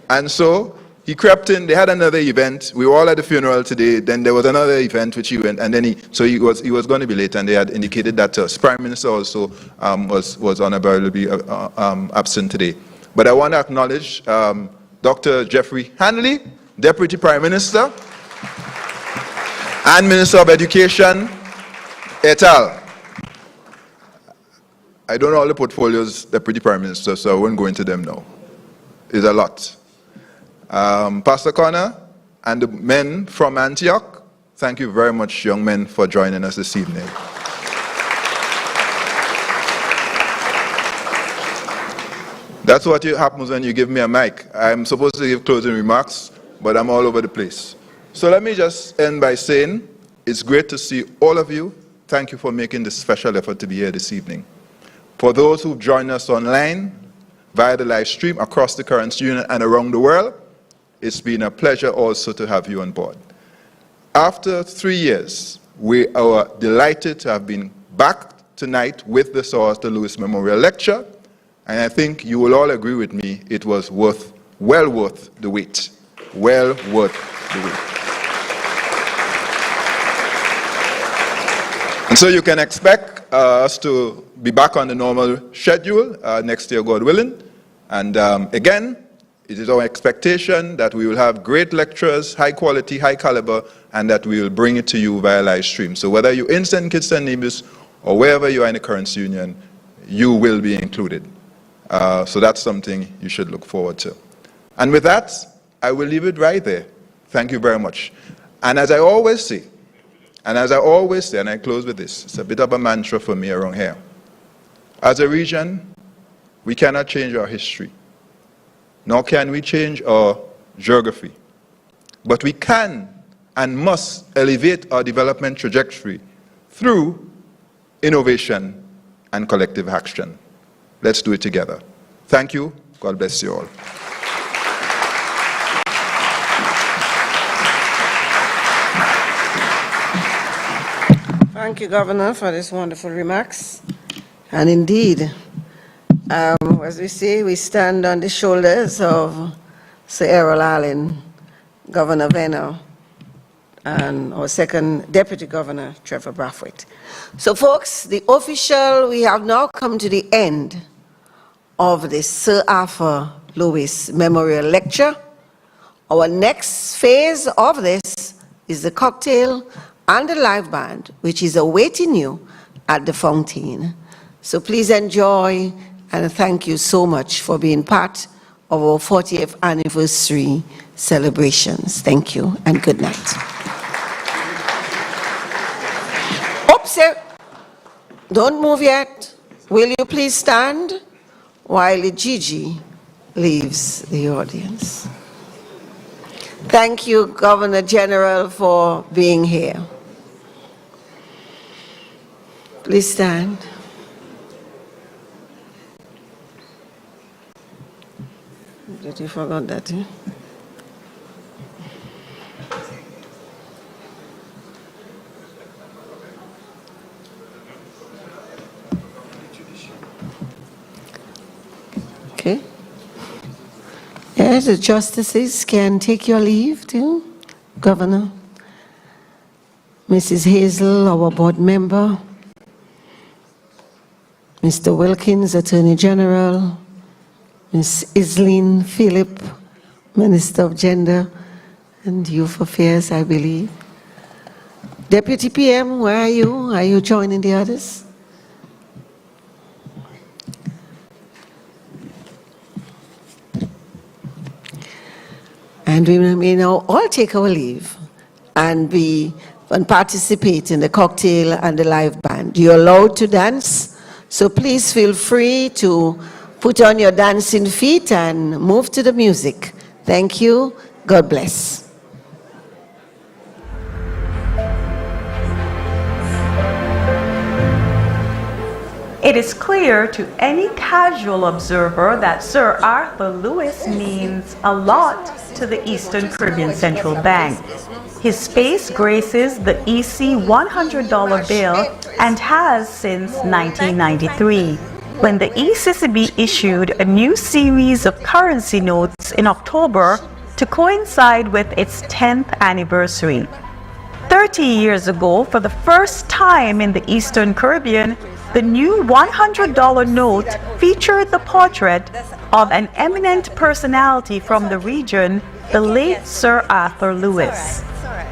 And so he crept in. They had another event. We were all at the funeral today. Then there was another event which he went, and then he was going to be late, and they had indicated that to us. Prime Minister also was unavoidably absent today. But I want to acknowledge Dr. Jeffrey Hanley, Deputy Prime Minister, and Minister of Education, et al. I don't know all the portfolios, Deputy Prime Minister, so I won't go into them now. It's a lot. Pastor Connor and the men from Antioch, thank you very much, young men, for joining us this evening. That's what happens when you give me a mic. I'm supposed to give closing remarks, but I'm all over the place. So let me just end by saying it's great to see all of you. Thank you for making this special effort to be here this evening. For those who've joined us online via the live stream across the Currency Union and around the world, it's been a pleasure also to have you on board. After 3 years, we are delighted to have been back tonight with the Sir Arthur Lewis Memorial Lecture, and I think you will all agree with me, it was well worth the wait. Well worth the wait. And so you can expect us to be back on the normal schedule next year, God willing. And again, it is our expectation that we will have great lecturers, high quality, high caliber, and that we will bring it to you via live stream. So whether you're in St. Kitts and Nevis or wherever you are in the Currency Union, you will be included. So that's something you should look forward to. And with that, I will leave it right there. Thank you very much. And as I always say, and I close with this, it's a bit of a mantra for me around here. As a region, we cannot change our history, nor can we change our geography. But we can and must elevate our development trajectory through innovation and collective action. Let's do it together. Thank you. God bless you all. Thank you, Governor, for these wonderful remarks. And indeed, as we say, we stand on the shoulders of Sir Errol Allen, Governor Venner, and our second Deputy Governor, Trevor Brathwaite. So, folks, we have now come to the end of the Sir Arthur Lewis Memorial Lecture. Our next phase of this is the cocktail and the live band, which is awaiting you at the fountain. So please enjoy, and thank you so much for being part of our 40th anniversary celebrations. Thank you, and good night. Oops, don't move yet. Will you please stand while Gigi leaves the audience? Thank you, Governor General, for being here. Please stand. Did you forget that? Eh? Okay. Yes, the justices can take your leave too, Governor. Mrs. Hazel, our board member. Mr. Wilkins, Attorney General. Ms. Islene Philip, Minister of Gender and Youth Affairs, I believe. Deputy PM, where are you? Are you joining the others? And we may now all take our leave and participate in the cocktail and the live band. You're allowed to dance, so please feel free to put on your dancing feet and move to the music. Thank you. God bless. It is clear to any casual observer that Sir Arthur Lewis means a lot to the Eastern Caribbean Central Bank. His face graces the EC $100 bill and has since 1993. When the ECCB issued a new series of currency notes in October to coincide with its 10th anniversary. 30 years ago, for the first time in the Eastern Caribbean, the new $100 note featured the portrait of an eminent personality from the region, the late Sir Arthur Lewis.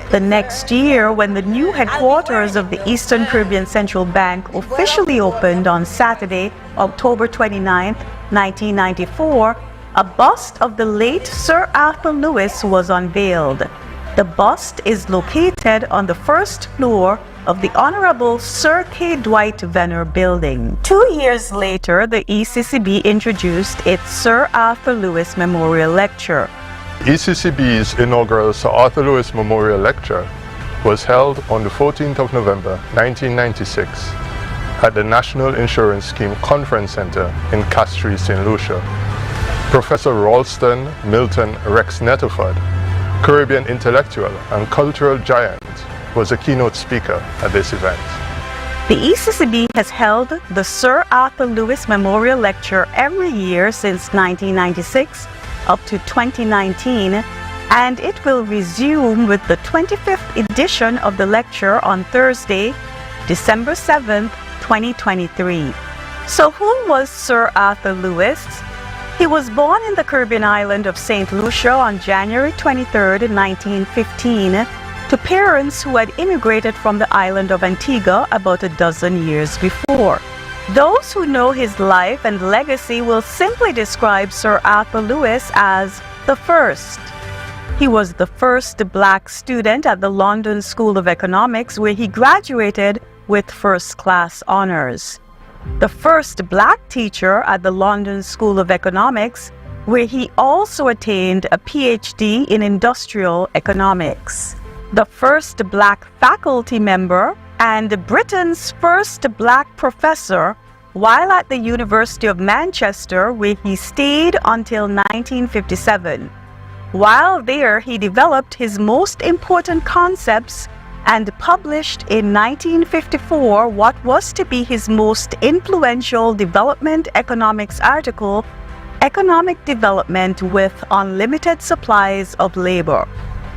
The next year, when the new headquarters of the Eastern Caribbean Central Bank officially opened on Saturday, October 29, 1994, a bust of the late Sir Arthur Lewis was unveiled. The bust is located on the first floor of the Honorable Sir K. Dwight Venner Building. 2 years later, the ECCB introduced its Sir Arthur Lewis Memorial Lecture. ECCB's inaugural Sir Arthur Lewis Memorial Lecture was held on the 14th of November 1996 at the National Insurance Scheme Conference Center in Castries, St. Lucia. Professor Ralston Milton Rex Nettleford, Caribbean intellectual and cultural giant, was a keynote speaker at this event. The ECCB has held the Sir Arthur Lewis Memorial Lecture every year since 1996 up to 2019, and it will resume with the 25th edition of the lecture on Thursday, December 7th, 2023. So who was Sir Arthur Lewis? He was born in the Caribbean island of St. Lucia on January 23, 1915, to parents who had immigrated from the island of Antigua about a dozen years before. Those who know his life and legacy will simply describe Sir Arthur Lewis as the first. He was the first black student at the London School of Economics, where he graduated with first-class honors. The first black teacher at the London School of Economics, where he also attained a PhD in industrial economics. The first black faculty member and Britain's first black professor while at the University of Manchester, where he stayed until 1957. While there, he developed his most important concepts and published in 1954 what was to be his most influential development economics article, Economic Development with Unlimited Supplies of Labor.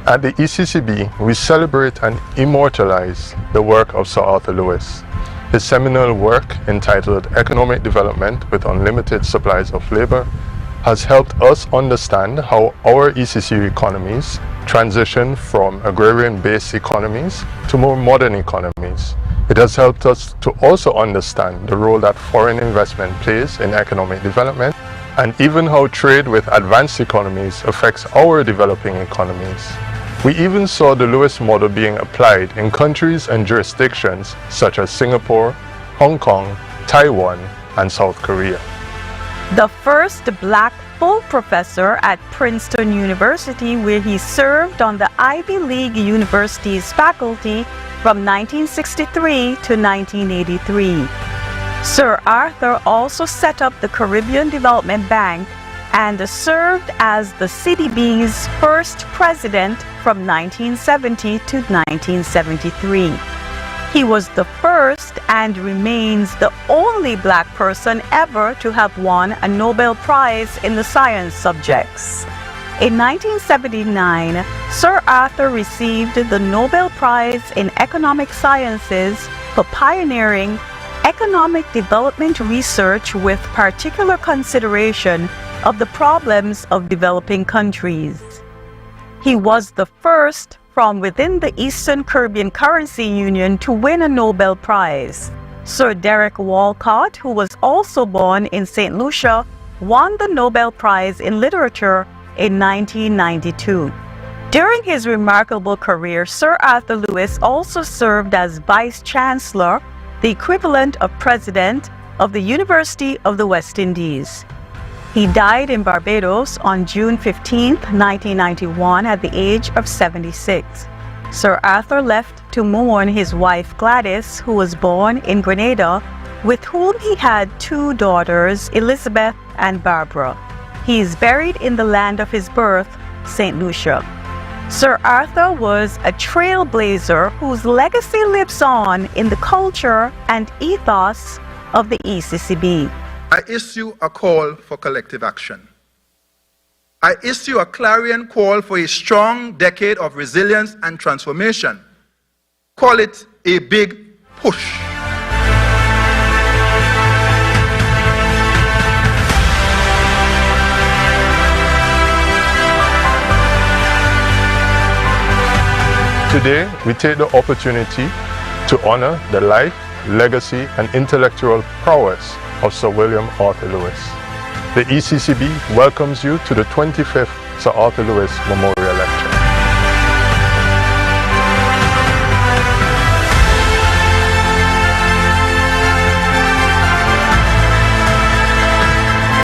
At the ECCB, we celebrate and immortalize the work of Sir Arthur Lewis. His seminal work, entitled Economic Development with Unlimited Supplies of Labor, has helped us understand how our ECC economies transition from agrarian-based economies to more modern economies. It has helped us to also understand the role that foreign investment plays in economic development, and even how trade with advanced economies affects our developing economies. We even saw the Lewis model being applied in countries and jurisdictions such as Singapore, Hong Kong, Taiwan, and South Korea. The first black full professor at Princeton University, where he served on the Ivy League University's faculty from 1963 to 1983. Sir Arthur also set up the Caribbean Development Bank and served as the CDB's first president from 1970 to 1973. He was the first and remains the only black person ever to have won a Nobel Prize in the science subjects. In 1979, Sir Arthur received the Nobel Prize in Economic Sciences for pioneering economic development research with particular consideration of the problems of developing countries. He was the first from within the Eastern Caribbean Currency Union to win a Nobel Prize. Sir Derek Walcott, who was also born in St. Lucia, won the Nobel Prize in Literature in 1992. During his remarkable career, Sir Arthur Lewis also served as Vice Chancellor, the equivalent of President of the University of the West Indies. He died in Barbados on June 15, 1991, at the age of 76. Sir Arthur left to mourn his wife Gladys, who was born in Grenada, with whom he had 2 daughters, Elizabeth and Barbara. He is buried in the land of his birth, St. Lucia. Sir Arthur was a trailblazer whose legacy lives on in the culture and ethos of the ECCB. I issue a call for collective action. I issue a clarion call for a strong decade of resilience and transformation. Call it a big push. Today, we take the opportunity to honor the life, legacy, and intellectual prowess of Sir William Arthur Lewis. The ECCB welcomes you to the 25th Sir Arthur Lewis Memorial.